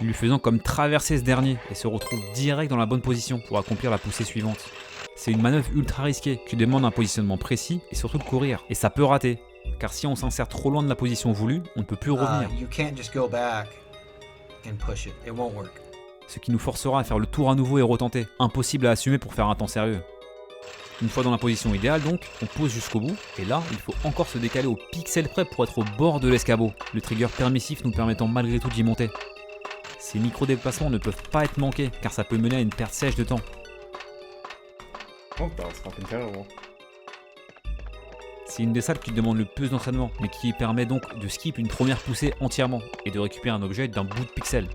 lui faisant comme traverser ce dernier et se retrouve direct dans la bonne position pour accomplir la poussée suivante. C'est une manœuvre ultra risquée qui demande un positionnement précis et surtout de courir. Et ça peut rater, car si on s'insère trop loin de la position voulue, on ne peut plus revenir. Ce qui nous forcera à faire le tour à nouveau et retenter. Impossible à assumer pour faire un temps sérieux. Une fois dans la position idéale donc, on pousse jusqu'au bout, et là, il faut encore se décaler au pixel près pour être au bord de l'escabeau, le trigger permissif nous permettant malgré tout d'y monter. Ces micro-déplacements ne peuvent pas être manqués, car ça peut mener à une perte sèche de temps. Oh, that was fucking terrible. C'est une des salles qui demande le plus d'entraînement, mais qui permet donc de skip une première poussée entièrement, et de récupérer un objet d'un bout de pixel.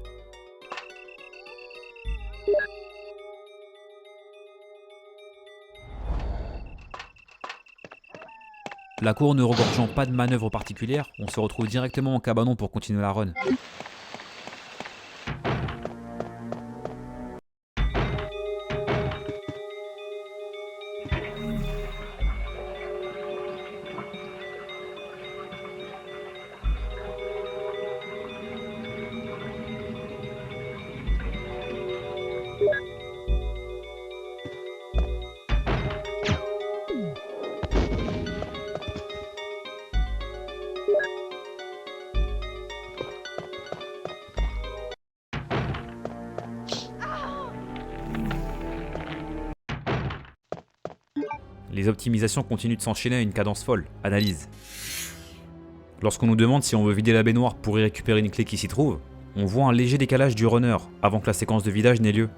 La cour ne regorgeant pas de manœuvres particulières, on se retrouve directement en cabanon pour continuer la run. Les optimisations continuent de s'enchaîner à une cadence folle. Analyse. Lorsqu'on nous demande si on veut vider la baignoire pour y récupérer une clé qui s'y trouve, on voit un léger décalage du runner avant que la séquence de vidage n'ait lieu.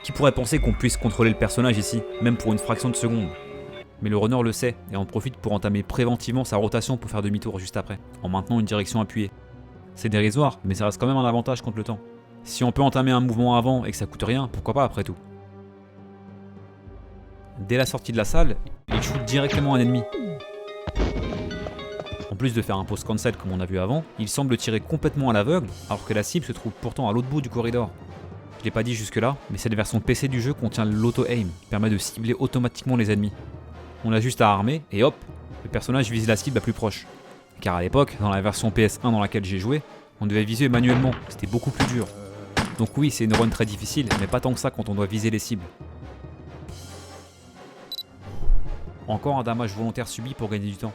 Qui pourrait penser qu'on puisse contrôler le personnage ici, même pour une fraction de seconde? Mais le runner le sait et en profite pour entamer préventivement sa rotation pour faire demi-tour juste après, en maintenant une direction appuyée. C'est dérisoire, mais ça reste quand même un avantage contre le temps. Si on peut entamer un mouvement avant et que ça coûte rien, pourquoi pas après tout? Dès la sortie de la salle, il shoot directement un ennemi. En plus de faire un pause cancel comme on a vu avant, il semble tirer complètement à l'aveugle, alors que la cible se trouve pourtant à l'autre bout du corridor. Je l'ai pas dit jusque là, mais cette version PC du jeu contient l'auto-aim, qui permet de cibler automatiquement les ennemis. On a juste à armer, et hop, le personnage vise la cible la plus proche. Car à l'époque, dans la version PS1 dans laquelle j'ai joué, on devait viser manuellement, c'était beaucoup plus dur. Donc oui, c'est une run très difficile, mais pas tant que ça quand on doit viser les cibles. Encore un damage volontaire subi pour gagner du temps.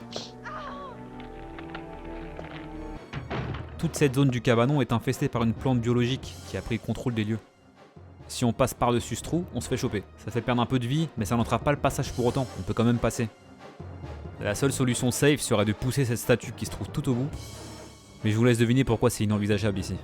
Toute cette zone du cabanon est infestée par une plante biologique qui a pris le contrôle des lieux. Si on passe par-dessus ce trou, on se fait choper. Ça fait perdre un peu de vie, mais ça n'entrave pas le passage pour autant, on peut quand même passer. La seule solution safe serait de pousser cette statue qui se trouve tout au bout, mais je vous laisse deviner pourquoi c'est inenvisageable ici.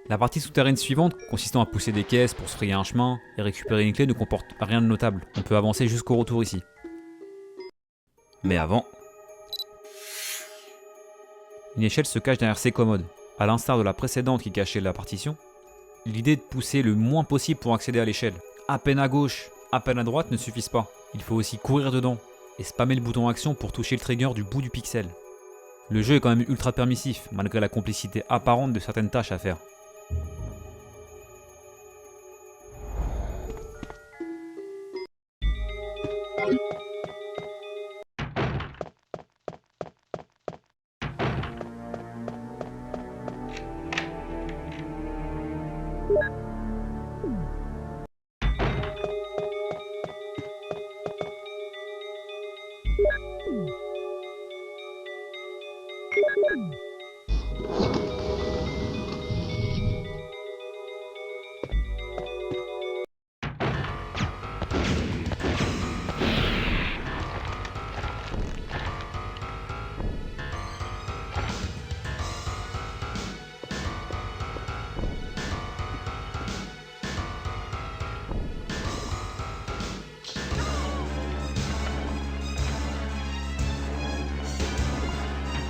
La partie souterraine suivante, consistant à pousser des caisses pour se frayer un chemin et récupérer une clé, ne comporte rien de notable. On peut avancer jusqu'au retour ici. Mais avant... Une échelle se cache derrière ces commodes. À l'instar de la précédente qui cachait la partition, l'idée est de pousser le moins possible pour accéder à l'échelle, à peine à gauche, à peine à droite ne suffisent pas. Il faut aussi courir dedans et spammer le bouton action pour toucher le trigger du bout du pixel. Le jeu est quand même ultra permissif, malgré la complexité apparente de certaines tâches à faire.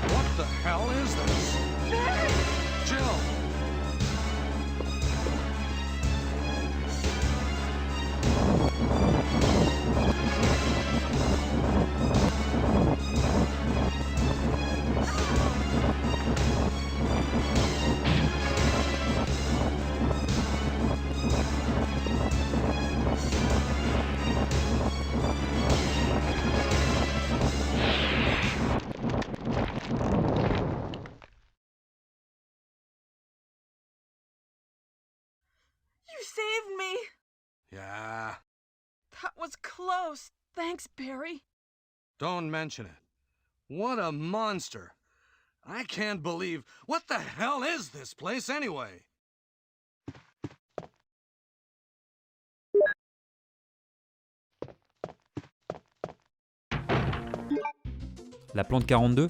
What the hell is this? Jill! You saved me! Yeah, That was close. Thanks, Barry. don't mention it. What a monster. I can't believe... What the hell is this place anyway? La plante 42.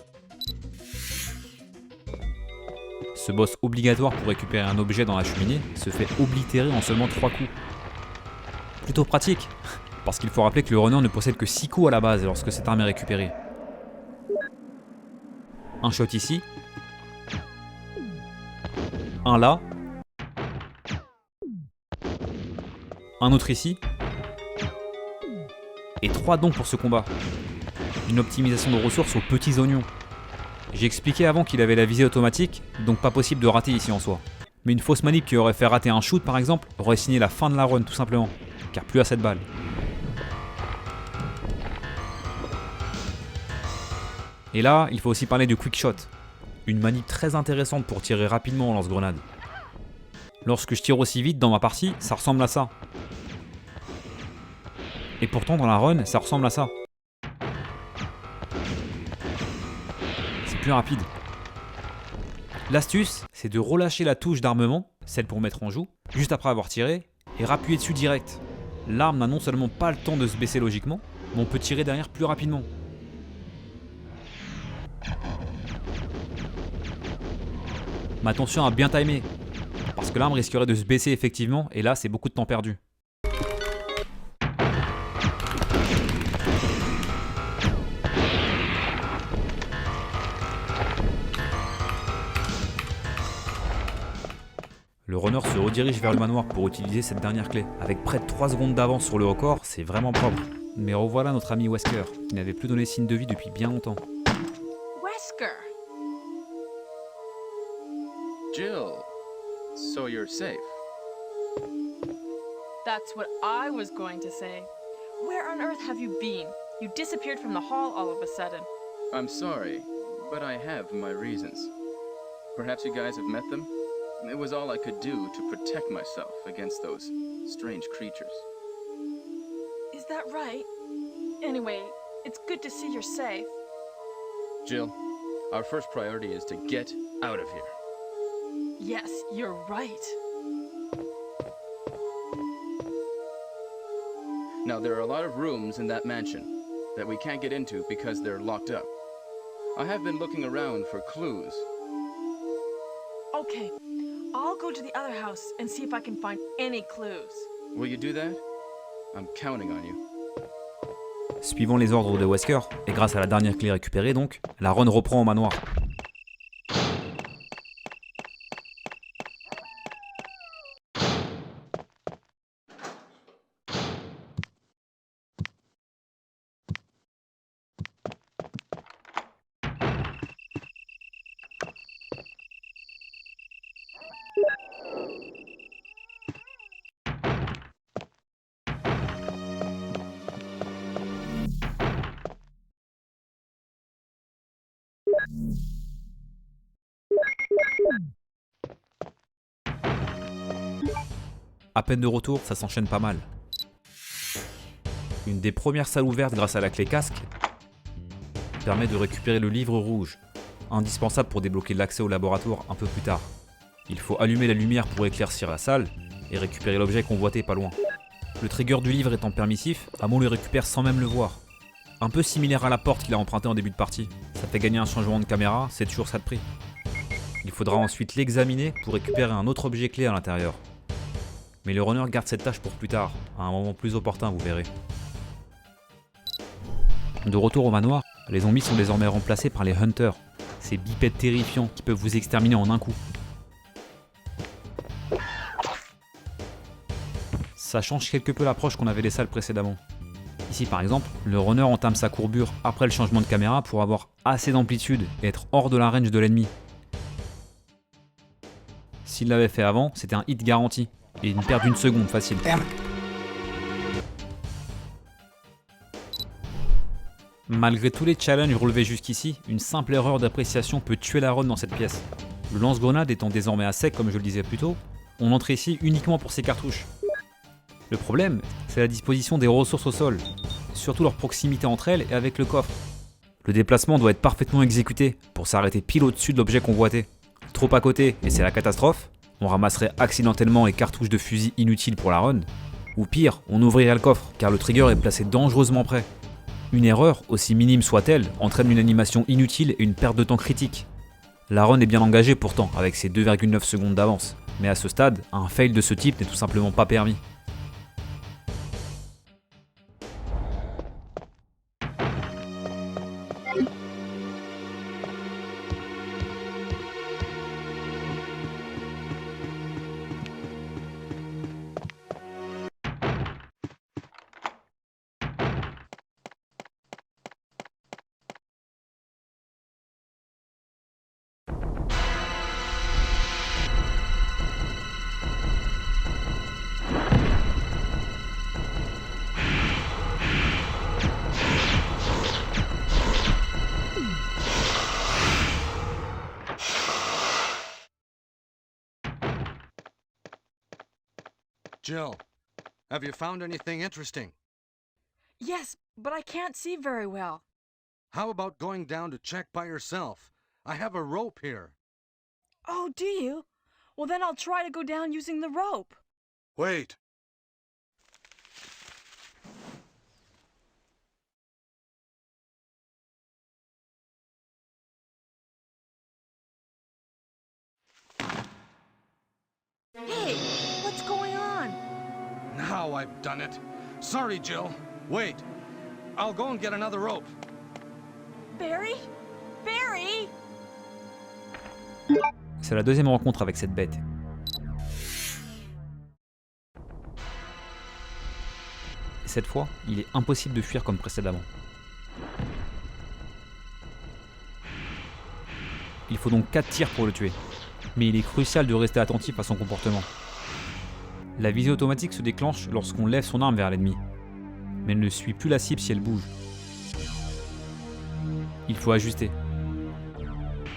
Ce boss obligatoire pour récupérer un objet dans la cheminée se fait oblitérer en seulement 3 coups. Plutôt pratique, parce qu'il faut rappeler que le runner ne possède que 6 coups à la base lorsque cette arme est récupérée. Un shot ici. Un là. Un autre ici. Et 3 dons pour ce combat. Une optimisation de ressources aux petits oignons. J'ai expliqué avant qu'il avait la visée automatique, donc pas possible de rater ici en soi. Mais une fausse manip qui aurait fait rater un shoot par exemple, aurait signé la fin de la run tout simplement, car plus à cette balle. Et là, il faut aussi parler du quick shot, une manip très intéressante pour tirer rapidement en lance-grenade. Lorsque je tire aussi vite dans ma partie, ça ressemble à ça. Et pourtant dans la run, ça ressemble à ça. Plus rapide. L'astuce, c'est de relâcher la touche d'armement, celle pour mettre en joue, juste après avoir tiré, et rappuyer dessus direct. L'arme n'a non seulement pas le temps de se baisser logiquement, mais on peut tirer derrière plus rapidement. Mais attention à bien timer, parce que l'arme risquerait de se baisser effectivement, et là c'est beaucoup de temps perdu. Le runner se redirige vers le manoir pour utiliser cette dernière clé. Avec près de 3 secondes d'avance sur le record, c'est vraiment propre. Mais revoilà notre ami Wesker, qui n'avait plus donné signe de vie depuis bien longtemps. Wesker! Jill, so you're safe. That's what I was going to say. Where on earth have you been? You disappeared from the hall all of a sudden. I'm sorry, but I have my reasons. Perhaps you guys have met them? It was all I could do to protect myself against those strange creatures. Is that right? Anyway, it's good to see you're safe. Jill, our first priority is to get out of here. Yes, you're right. Now, there are a lot of rooms in that mansion that we can't get into because they're locked up. I have been looking around for clues. Okay, I'll go to the other house and see if I can find any clues. Will you do that? I'm counting on you. Suivant les ordres de Wesker, et grâce à la dernière clé récupérée donc, la run reprend au manoir. À peine de retour, ça s'enchaîne pas mal. Une des premières salles ouvertes grâce à la clé casque permet de récupérer le livre rouge, indispensable pour débloquer l'accès au laboratoire un peu plus tard. Il faut allumer la lumière pour éclaircir la salle et récupérer l'objet convoité pas loin. Le trigger du livre étant permissif, Amon le récupère sans même le voir. Un peu similaire à la porte qu'il a empruntée en début de partie. Ça fait gagner un changement de caméra, c'est toujours ça de prix. Il faudra ensuite l'examiner pour récupérer un autre objet clé à l'intérieur. Mais le runner garde cette tâche pour plus tard, à un moment plus opportun, vous verrez. De retour au manoir, les zombies sont désormais remplacés par les hunters, ces bipèdes terrifiants qui peuvent vous exterminer en un coup. Ça change quelque peu l'approche qu'on avait des salles précédemment. Ici par exemple, le runner entame sa courbure après le changement de caméra pour avoir assez d'amplitude et être hors de la range de l'ennemi. S'il l'avait fait avant, c'était un hit garanti, et une perte d'une seconde facile. Malgré tous les challenges relevés jusqu'ici, une simple erreur d'appréciation peut tuer la run dans cette pièce. Le lance-grenade étant désormais à sec comme je le disais plus tôt, on entre ici uniquement pour ses cartouches. Le problème, c'est la disposition des ressources au sol, surtout leur proximité entre elles et avec le coffre. Le déplacement doit être parfaitement exécuté pour s'arrêter pile au-dessus de l'objet convoité. Trop à côté et c'est la catastrophe, on ramasserait accidentellement les cartouches de fusil inutiles pour la run, ou pire, on ouvrirait le coffre car le trigger est placé dangereusement près. Une erreur, aussi minime soit-elle, entraîne une animation inutile et une perte de temps critique. La run est bien engagée pourtant, avec ses 2,9 secondes d'avance, mais à ce stade, un fail de ce type n'est tout simplement pas permis. Jill, have you found anything interesting? Yes, but I can't see very well. How about going down to check by yourself? I have a rope here. Oh, do you? Well, then I'll try to go down using the rope. Wait. Hey, what's going on? Now I've done it. Sorry, Jill. Wait. I'll go and get another rope. Barry? Barry? C'est la deuxième rencontre avec cette bête. Et cette fois, il est impossible de fuir comme précédemment. Il faut donc 4 tirs pour le tuer, mais il est crucial de rester attentif à son comportement. La visée automatique se déclenche lorsqu'on lève son arme vers l'ennemi, mais elle ne suit plus la cible si elle bouge. Il faut ajuster.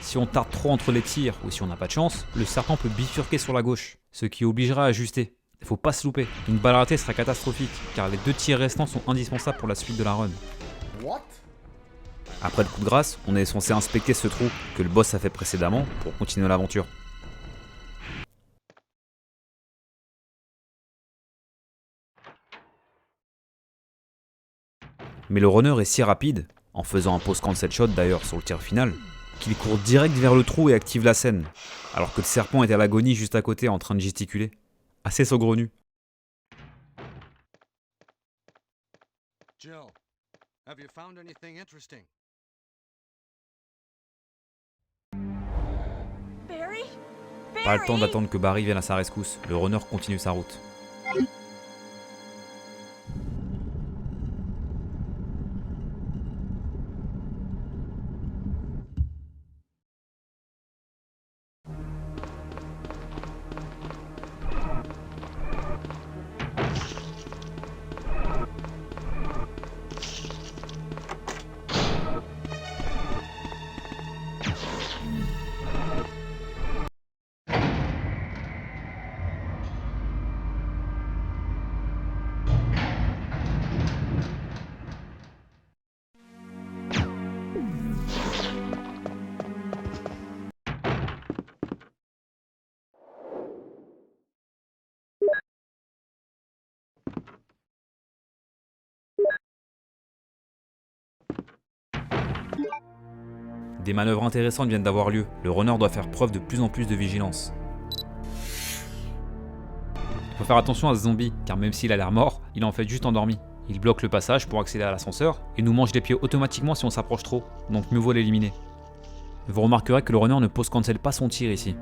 Si on tarde trop entre les tirs ou si on n'a pas de chance, le serpent peut bifurquer sur la gauche, ce qui obligera à ajuster. Il faut pas se louper. Une balle ratée sera catastrophique, car les 2 tirs restants sont indispensables pour la suite de la run. What? Après le coup de grâce, on est censé inspecter ce trou que le boss a fait précédemment pour continuer l'aventure. Mais le runner est si rapide, en faisant un pause cancel shot d'ailleurs sur le tir final, qu'il court direct vers le trou et active la scène, alors que le serpent est à l'agonie juste à côté en train de gesticuler. Assez saugrenu. Jill, have you found anything interesting? Barry? Pas le temps Barry? d'attendre que Barry vienne à sa rescousse, le runner continue sa route. Des manœuvres intéressantes viennent d'avoir lieu, le runner doit faire preuve de plus en plus de vigilance. Il faut faire attention à ce zombie, car même s'il a l'air mort, il est en fait juste endormi. Il bloque le passage pour accéder à l'ascenseur, et nous mange les pieds automatiquement si on s'approche trop, donc mieux vaut l'éliminer. Vous remarquerez que le runner ne pose cancel pas son tir ici.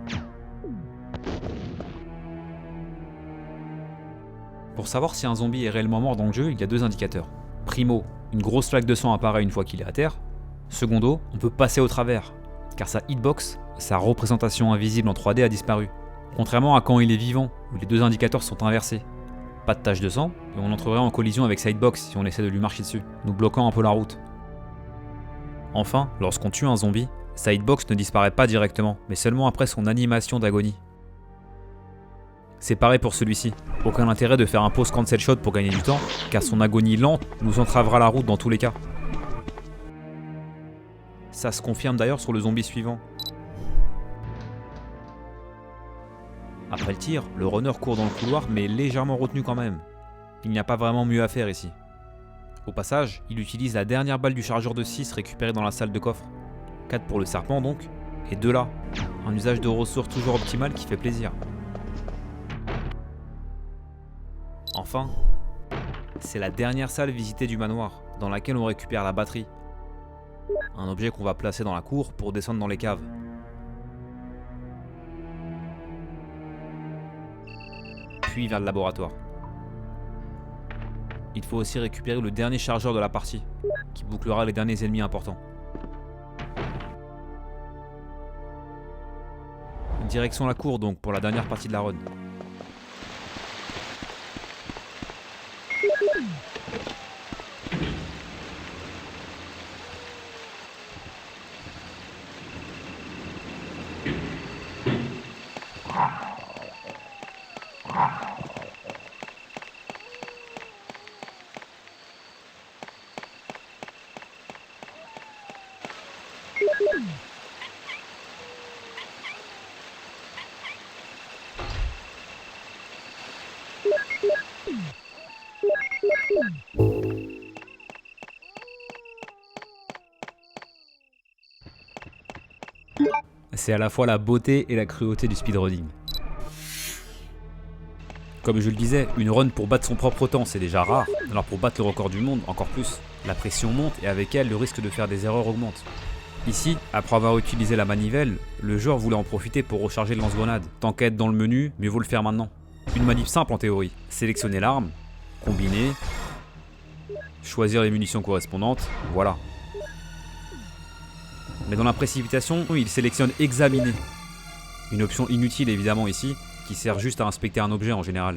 Pour savoir si un zombie est réellement mort dans le jeu, il y a 2 indicateurs. Primo, une grosse flaque de sang apparaît une fois qu'il est à terre. Secondo, on peut passer au travers, car sa hitbox, sa représentation invisible en 3D a disparu. Contrairement à quand il est vivant, où les 2 indicateurs sont inversés. Pas de tache de sang, et on entrerait en collision avec sa hitbox si on essaie de lui marcher dessus, nous bloquant un peu la route. Enfin, lorsqu'on tue un zombie, sa hitbox ne disparaît pas directement, mais seulement après son animation d'agonie. C'est pareil pour celui-ci, aucun intérêt de faire un pause cancel shot pour gagner du temps, car son agonie lente nous entravera la route dans tous les cas. Ça se confirme d'ailleurs sur le zombie suivant. Après le tir, le runner court dans le couloir mais est légèrement retenu quand même. Il n'y a pas vraiment mieux à faire ici. Au passage, il utilise la dernière balle du chargeur de 6 récupérée dans la salle de coffre. 4 pour le serpent donc, et 2 là. Un usage de ressources toujours optimal qui fait plaisir. Enfin, c'est la dernière salle visitée du manoir, dans laquelle on récupère la batterie. Un objet qu'on va placer dans la cour pour descendre dans les caves. Puis vers le laboratoire. Il faut aussi récupérer le dernier chargeur de la partie, qui bouclera les derniers ennemis importants. Direction la cour donc pour la dernière partie de la run. C'est à la fois la beauté et la cruauté du speedrunning. Comme je le disais, une run pour battre son propre temps c'est déjà rare, alors pour battre le record du monde encore plus. La pression monte et avec elle le risque de faire des erreurs augmente. Ici, après avoir utilisé la manivelle, le joueur voulait en profiter pour recharger le lance-grenade. Tant qu'à être dans le menu, mieux vaut le faire maintenant. Une manip simple en théorie, sélectionner l'arme, combiner, choisir les munitions correspondantes, voilà. Mais dans la précipitation, il sélectionne examiner. Une option inutile évidemment ici, qui sert juste à inspecter un objet en général.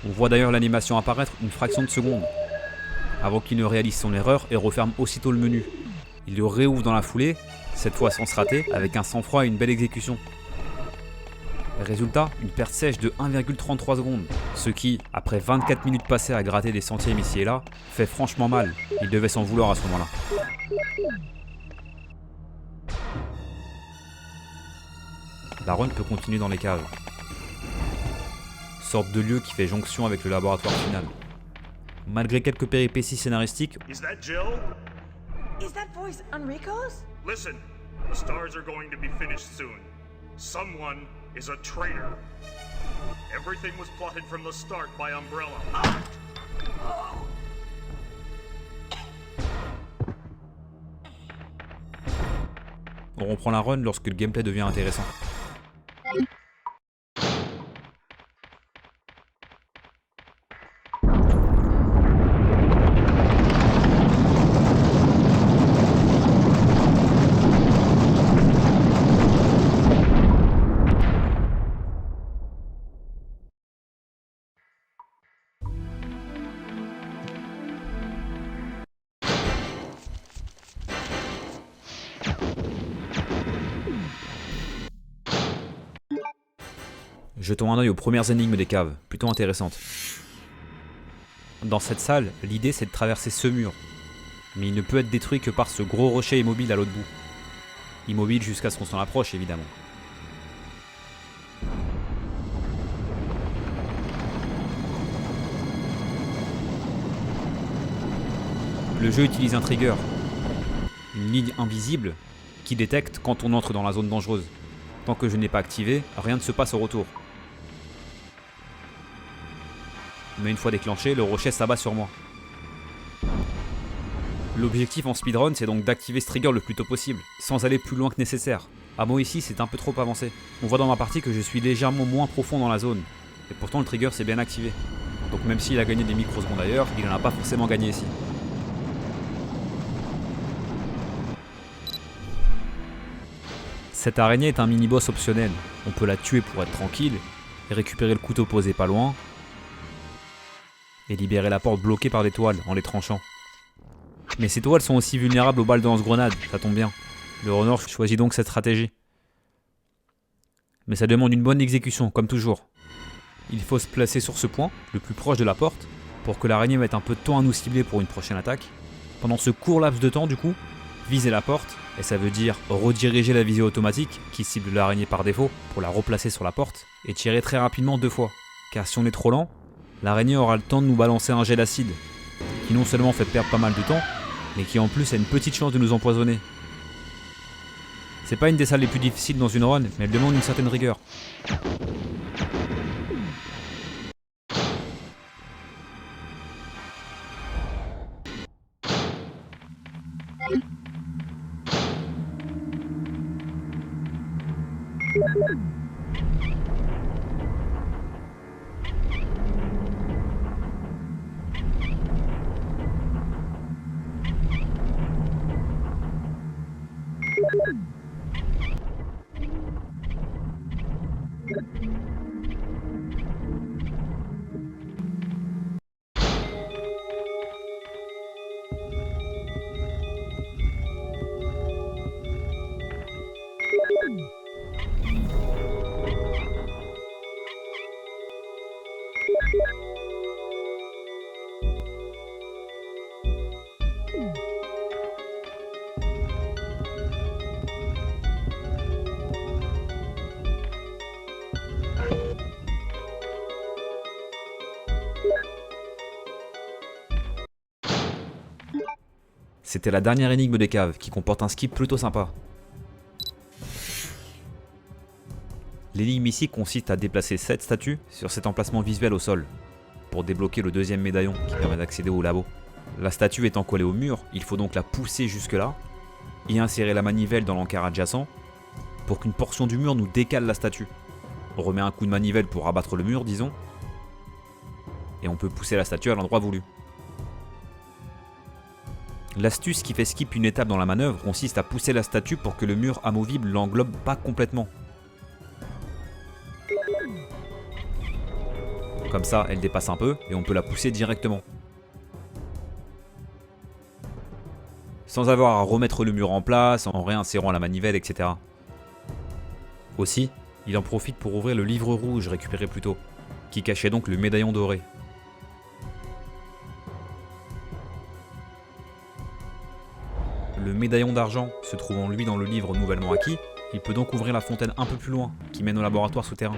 On voit d'ailleurs l'animation apparaître une fraction de seconde, avant qu'il ne réalise son erreur et referme aussitôt le menu. Il le réouvre dans la foulée, cette fois sans se rater, avec un sang-froid et une belle exécution. Résultat, une perte sèche de 1,33 secondes, ce qui, après 24 minutes passées à gratter des centièmes ici et là, fait franchement mal. Il devait s'en vouloir à ce moment-là. La run peut continuer dans les caves. Sorte de lieu qui fait jonction avec le laboratoire final. Malgré quelques péripéties scénaristiques, Is that Jill? Is that voice Enrico's? Listen, the stars are going to be finished soon. Someone is a traitor. Everything was plotted from the start by Umbrella. on reprend la run lorsque le gameplay devient intéressant. Jetons un œil aux premières énigmes des caves, plutôt intéressantes. Dans cette salle, l'idée c'est de traverser ce mur, mais il ne peut être détruit que par ce gros rocher immobile à l'autre bout. Immobile jusqu'à ce qu'on s'en approche évidemment. Le jeu utilise un trigger, Une ligne invisible qui détecte quand on entre dans la zone dangereuse. Tant que je n'ai pas activé, rien ne se passe au retour. Mais une fois déclenché, le rocher s'abat sur moi. L'objectif en speedrun, c'est donc d'activer ce trigger le plus tôt possible, sans aller plus loin que nécessaire. Ah bon, ici c'est un peu trop avancé. On voit dans ma partie que je suis légèrement moins profond dans la zone. Et pourtant le trigger s'est bien activé. Donc même s'il a gagné des microsecondes ailleurs, il n'en a pas forcément gagné ici. Cette araignée est un mini-boss optionnel. On peut la tuer pour être tranquille, et récupérer le couteau posé pas loin, et libérer la porte bloquée par des toiles en les tranchant. Mais ces toiles sont aussi vulnérables aux balles de lance-grenades, ça tombe bien. Le renard choisit donc cette stratégie. Mais ça demande une bonne exécution, comme toujours. Il faut se placer sur ce point, le plus proche de la porte, pour que l'araignée mette un peu de temps à nous cibler pour une prochaine attaque. Pendant ce court laps de temps, du coup, viser la porte, et ça veut dire rediriger la visée automatique, qui cible l'araignée par défaut, pour la replacer sur la porte, et tirer très rapidement 2 fois. Car si on est trop lent, l'araignée aura le temps de nous balancer un jet d'acide, qui non seulement fait perdre pas mal de temps, mais qui en plus a une petite chance de nous empoisonner. C'est pas une des salles les plus difficiles dans une run, mais elle demande une certaine rigueur. C'était la dernière énigme des caves, qui comporte un skip plutôt sympa. L'énigme ici consiste à déplacer cette statue sur cet emplacement visuel au sol, pour débloquer le deuxième médaillon qui permet d'accéder au labo. La statue étant collée au mur, il faut donc la pousser jusque là, et insérer la manivelle dans l'encart adjacent, pour qu'une portion du mur nous décale la statue. On remet un coup de manivelle pour abattre le mur, disons, et on peut pousser la statue à l'endroit voulu. L'astuce qui fait skip une étape dans la manœuvre consiste à pousser la statue pour que le mur amovible l'englobe pas complètement. Comme ça, elle dépasse un peu et on peut la pousser directement. Sans avoir à remettre le mur en place, en réinsérant la manivelle, etc. Aussi, il en profite pour ouvrir le livre rouge récupéré plus tôt, qui cachait donc le médaillon doré. Le médaillon d'argent se trouvant lui dans le livre nouvellement acquis, il peut donc ouvrir la fontaine un peu plus loin, qui mène au laboratoire souterrain.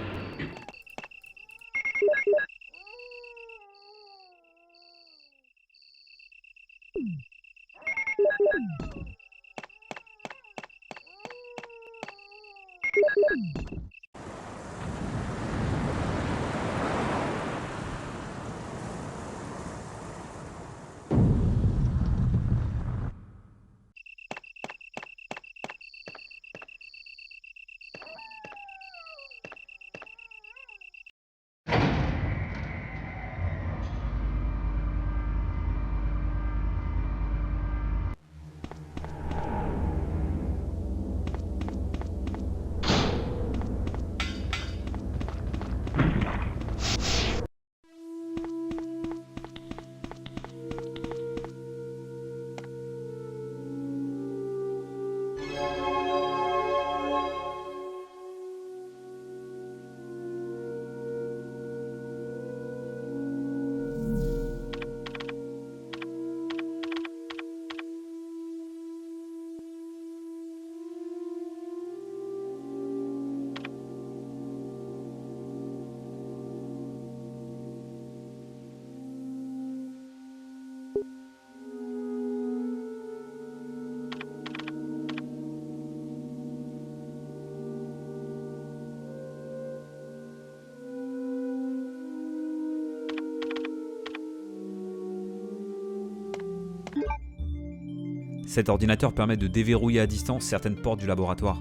Cet ordinateur permet de déverrouiller à distance certaines portes du laboratoire.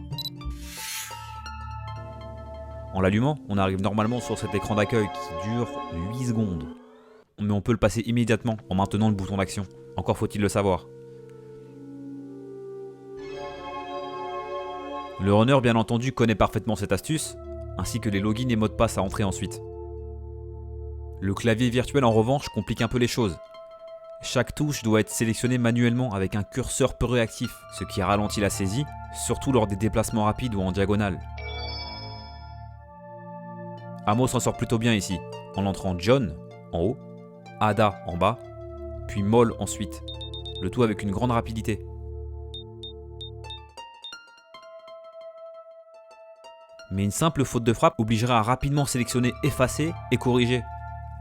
En l'allumant, on arrive normalement sur cet écran d'accueil qui dure 8 secondes. Mais on peut le passer immédiatement en maintenant le bouton d'action. Encore faut-il le savoir. Le runner, bien entendu, connaît parfaitement cette astuce, ainsi que les logins et mots de passe à entrer ensuite. Le clavier virtuel, en revanche, complique un peu les choses. Chaque touche doit être sélectionnée manuellement avec un curseur peu réactif, ce qui ralentit la saisie, surtout lors des déplacements rapides ou en diagonale. Amo s'en sort plutôt bien ici, en entrant John en haut, Ada en bas, puis Moll ensuite, le tout avec une grande rapidité. Mais une simple faute de frappe obligerait à rapidement sélectionner effacer et corriger.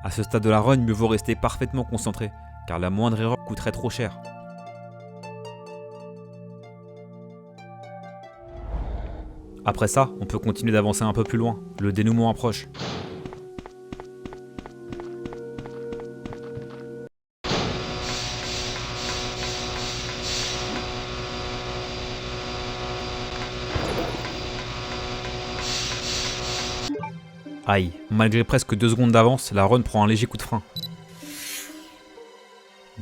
À ce stade de la run, mieux vaut rester parfaitement concentré, car la moindre erreur coûterait trop cher. Après ça, on peut continuer d'avancer un peu plus loin, le dénouement approche. Aïe, malgré presque 2 secondes d'avance, la run prend un léger coup de frein.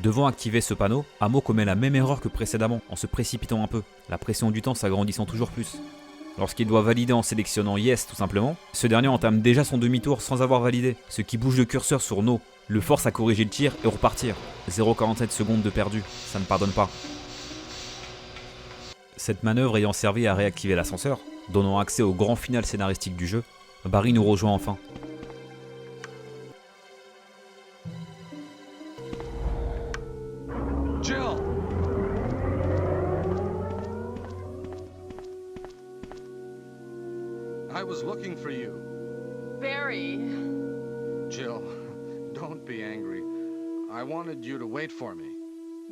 Devant activer ce panneau, Amo commet la même erreur que précédemment, en se précipitant un peu, la pression du temps s'agrandissant toujours plus. Lorsqu'il doit valider en sélectionnant Yes tout simplement, ce dernier entame déjà son demi-tour sans avoir validé, ce qui bouge le curseur sur No, le force à corriger le tir et repartir. 0,47 secondes de perdu, ça ne pardonne pas. Cette manœuvre ayant servi à réactiver l'ascenseur, donnant accès au grand final scénaristique du jeu, Barry nous rejoint enfin. Jill! I was looking for you. Barry. Jill, don't be angry. I wanted you to wait for me.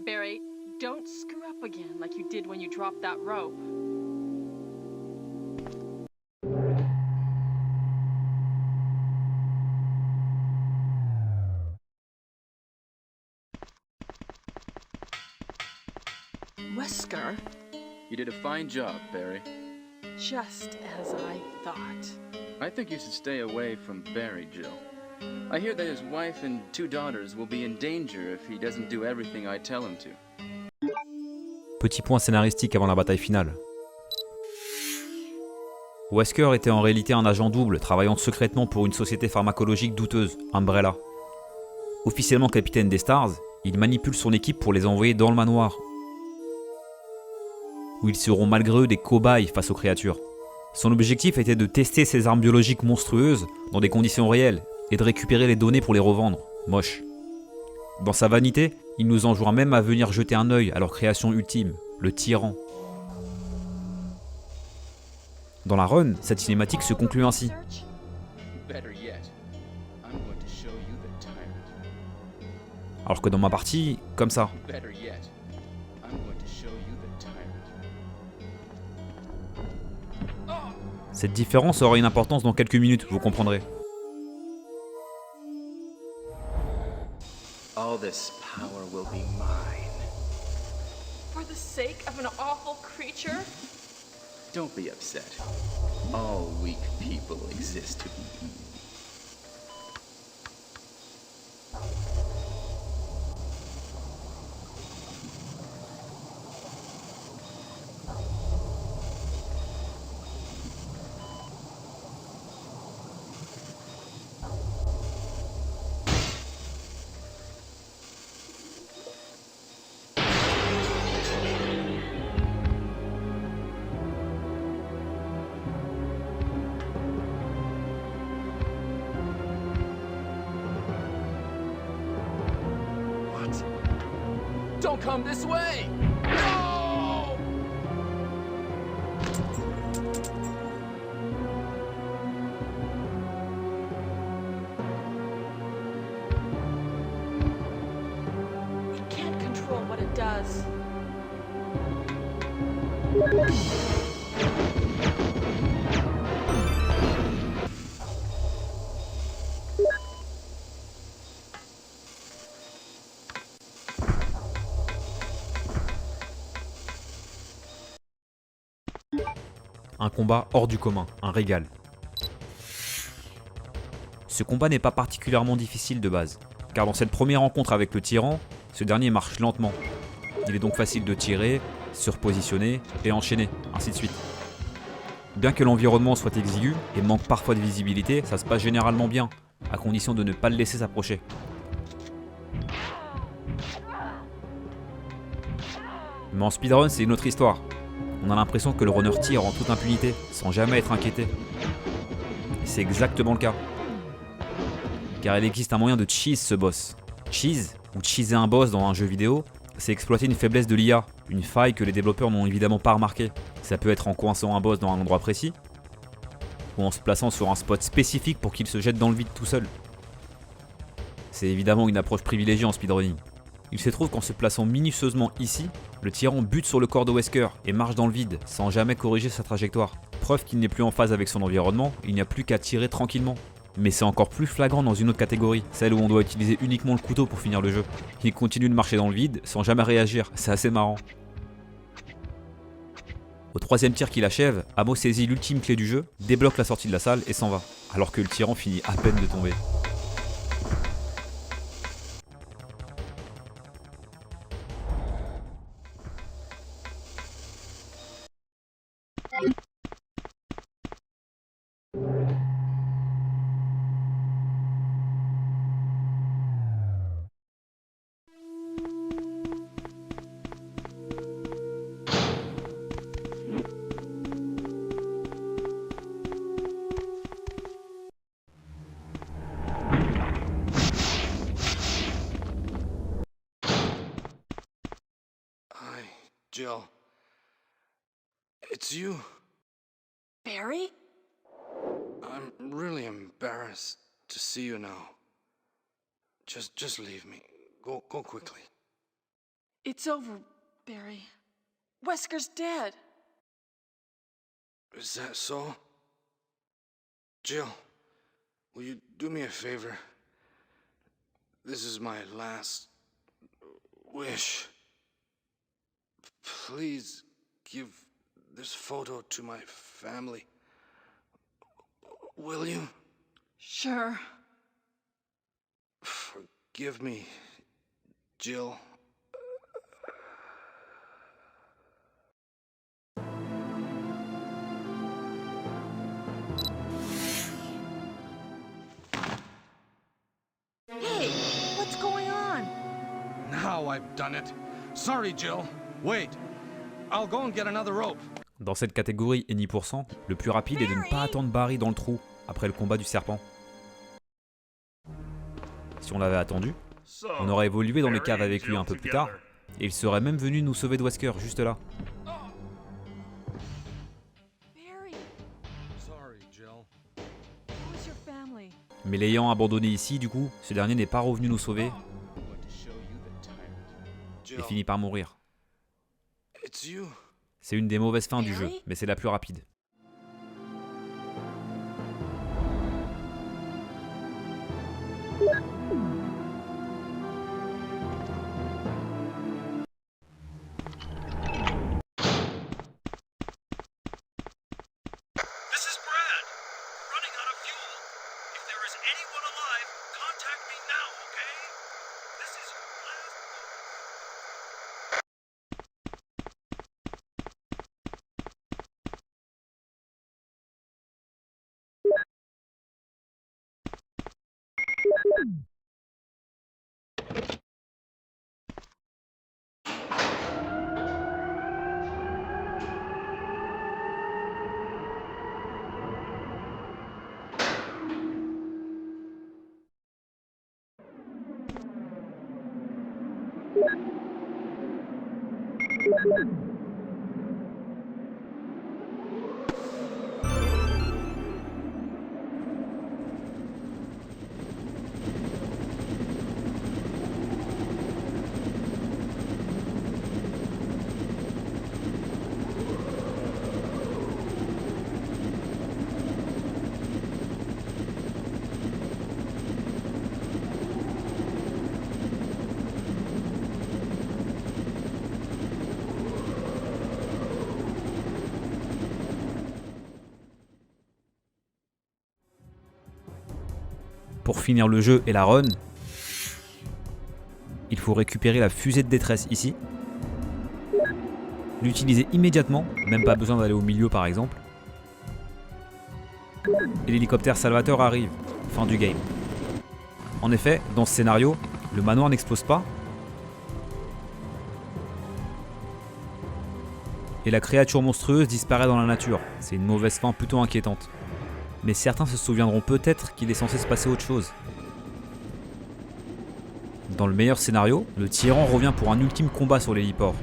Barry, don't screw up again like you did when you dropped that rope. Wesker, You did a fine job, Barry. just as I thought. I think you should stay away from Barry, Jill. I hear that his wife and 2 daughters will be in danger if he doesn't do everything I tell him to. Petit point scénaristique avant la bataille finale. Wesker était en réalité un agent double travaillant secrètement pour une société pharmacologique douteuse, Umbrella. Officiellement capitaine des Stars, il manipule son équipe pour les envoyer dans le manoir, où ils seront malgré eux des cobayes face aux créatures. Son objectif était de tester ces armes biologiques monstrueuses dans des conditions réelles et de récupérer les données pour les revendre. Moche. Dans sa vanité, il nous enjoint même à venir jeter un œil à leur création ultime, le tyran. Dans la run, cette cinématique se conclut ainsi. Better yet, I'm going to show you the tyrant. Alors que dans ma partie, comme ça. Better yet, I'm going to show you the tyrant. Cette différence aura une importance dans quelques minutes, vous comprendrez. All this power will be mine. For the sake of an awful creature? Don't be upset. All weak people exist to be eaten. Don't come this way! No! We can't control what it does. Un combat hors du commun, un régal. Ce combat n'est pas particulièrement difficile de base, car dans cette première rencontre avec le tyran, ce dernier marche lentement. Il est donc facile de tirer, se repositionner et enchaîner, ainsi de suite. Bien que l'environnement soit exigu et manque parfois de visibilité, ça se passe généralement bien, à condition de ne pas le laisser s'approcher. Mais en speedrun, c'est une autre histoire. On a l'impression que le runner tire en toute impunité, sans jamais être inquiété. Et c'est exactement le cas. Car il existe un moyen de cheese ce boss. Cheese, ou cheeser un boss dans un jeu vidéo, c'est exploiter une faiblesse de l'IA, une faille que les développeurs n'ont évidemment pas remarquée. Ça peut être en coinçant un boss dans un endroit précis, ou en se plaçant sur un spot spécifique pour qu'il se jette dans le vide tout seul. C'est évidemment une approche privilégiée en speedrunning. Il se trouve qu'en se plaçant minutieusement ici, le tyran bute sur le corps de Wesker et marche dans le vide, sans jamais corriger sa trajectoire. Preuve qu'il n'est plus en phase avec son environnement, il n'y a plus qu'à tirer tranquillement. Mais c'est encore plus flagrant dans une autre catégorie, celle où on doit utiliser uniquement le couteau pour finir le jeu. Il continue de marcher dans le vide, sans jamais réagir, c'est assez marrant. Au troisième tir qu'il achève, Amo saisit l'ultime clé du jeu, débloque la sortie de la salle et s'en va, alors que le tyran finit à peine de tomber. Jill. It's you. Barry? I'm really embarrassed to see you now. Just leave me. Go quickly. It's over, Barry. Wesker's dead. Is that so? Jill, will you do me a favor? This is my last wish. Please give this photo to my family. Will you? Sure. Forgive me, Jill. Hey, what's going on? Now I've done it. Sorry, Jill. Wait. I'll go and get another rope. Dans cette catégorie Any%, le plus rapide est de ne pas attendre Barry dans le trou après le combat du serpent. Si on l'avait attendu, on aurait évolué dans les caves avec lui un peu plus tard, et il serait même venu nous sauver de Wesker juste là. Barry, Sorry, Jill. who's your family? Mais l'ayant abandonné ici, du coup, ce dernier n'est pas revenu nous sauver et finit par mourir. It's you. C'est une des mauvaises fins du jeu, mais c'est la plus rapide. This is Brad. Running out of fuel. If there is anyone alive, contact me now, okay? This is your last Pour finir le jeu et la run, il faut récupérer la fusée de détresse ici, l'utiliser immédiatement, même pas besoin d'aller au milieu par exemple, et l'hélicoptère salvateur arrive, fin du game. En effet, dans ce scénario, le manoir n'explose pas, et la créature monstrueuse disparaît dans la nature. C'est une mauvaise fin plutôt inquiétante. Mais certains se souviendront peut-être qu'il est censé se passer autre chose. Dans le meilleur scénario, le tyran revient pour un ultime combat sur l'héliport.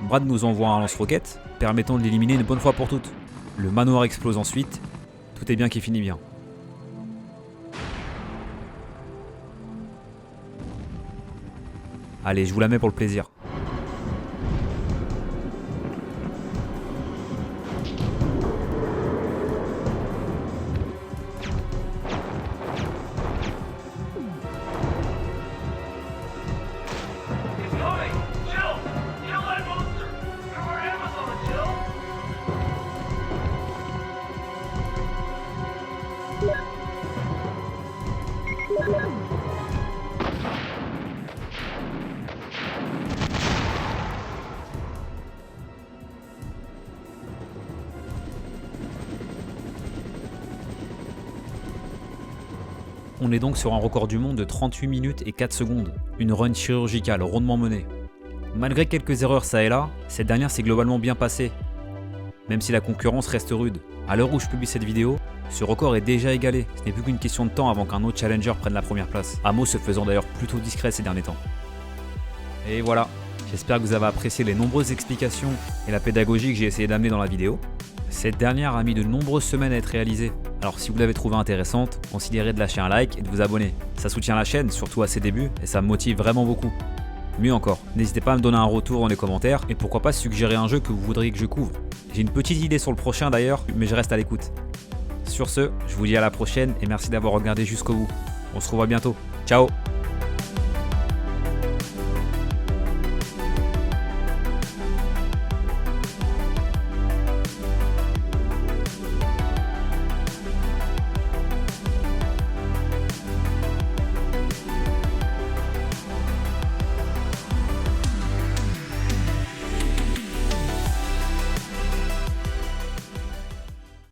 Brad nous envoie un lance-roquette, permettant de l'éliminer une bonne fois pour toutes. Le manoir explose ensuite, tout est bien qui finit bien. Allez, je vous la mets pour le plaisir. On est donc sur un record du monde de 38 minutes et 4 secondes, une run chirurgicale rondement menée. Malgré quelques erreurs ça et là, cette dernière s'est globalement bien passée, même si la concurrence reste rude. À l'heure où je publie cette vidéo, ce record est déjà égalé, ce n'est plus qu'une question de temps avant qu'un autre challenger prenne la première place. Amo se faisant d'ailleurs plutôt discret ces derniers temps. Et voilà, j'espère que vous avez apprécié les nombreuses explications et la pédagogie que j'ai essayé d'amener dans la vidéo. Cette dernière a mis de nombreuses semaines à être réalisée, alors si vous l'avez trouvée intéressante, considérez de lâcher un like et de vous abonner. Ça soutient la chaîne, surtout à ses débuts, et ça me motive vraiment beaucoup. Mieux encore, n'hésitez pas à me donner un retour dans les commentaires et pourquoi pas suggérer un jeu que vous voudriez que je couvre. J'ai une petite idée sur le prochain d'ailleurs, mais je reste à l'écoute. Sur ce, je vous dis à la prochaine et merci d'avoir regardé jusqu'au bout. On se revoit bientôt. Ciao!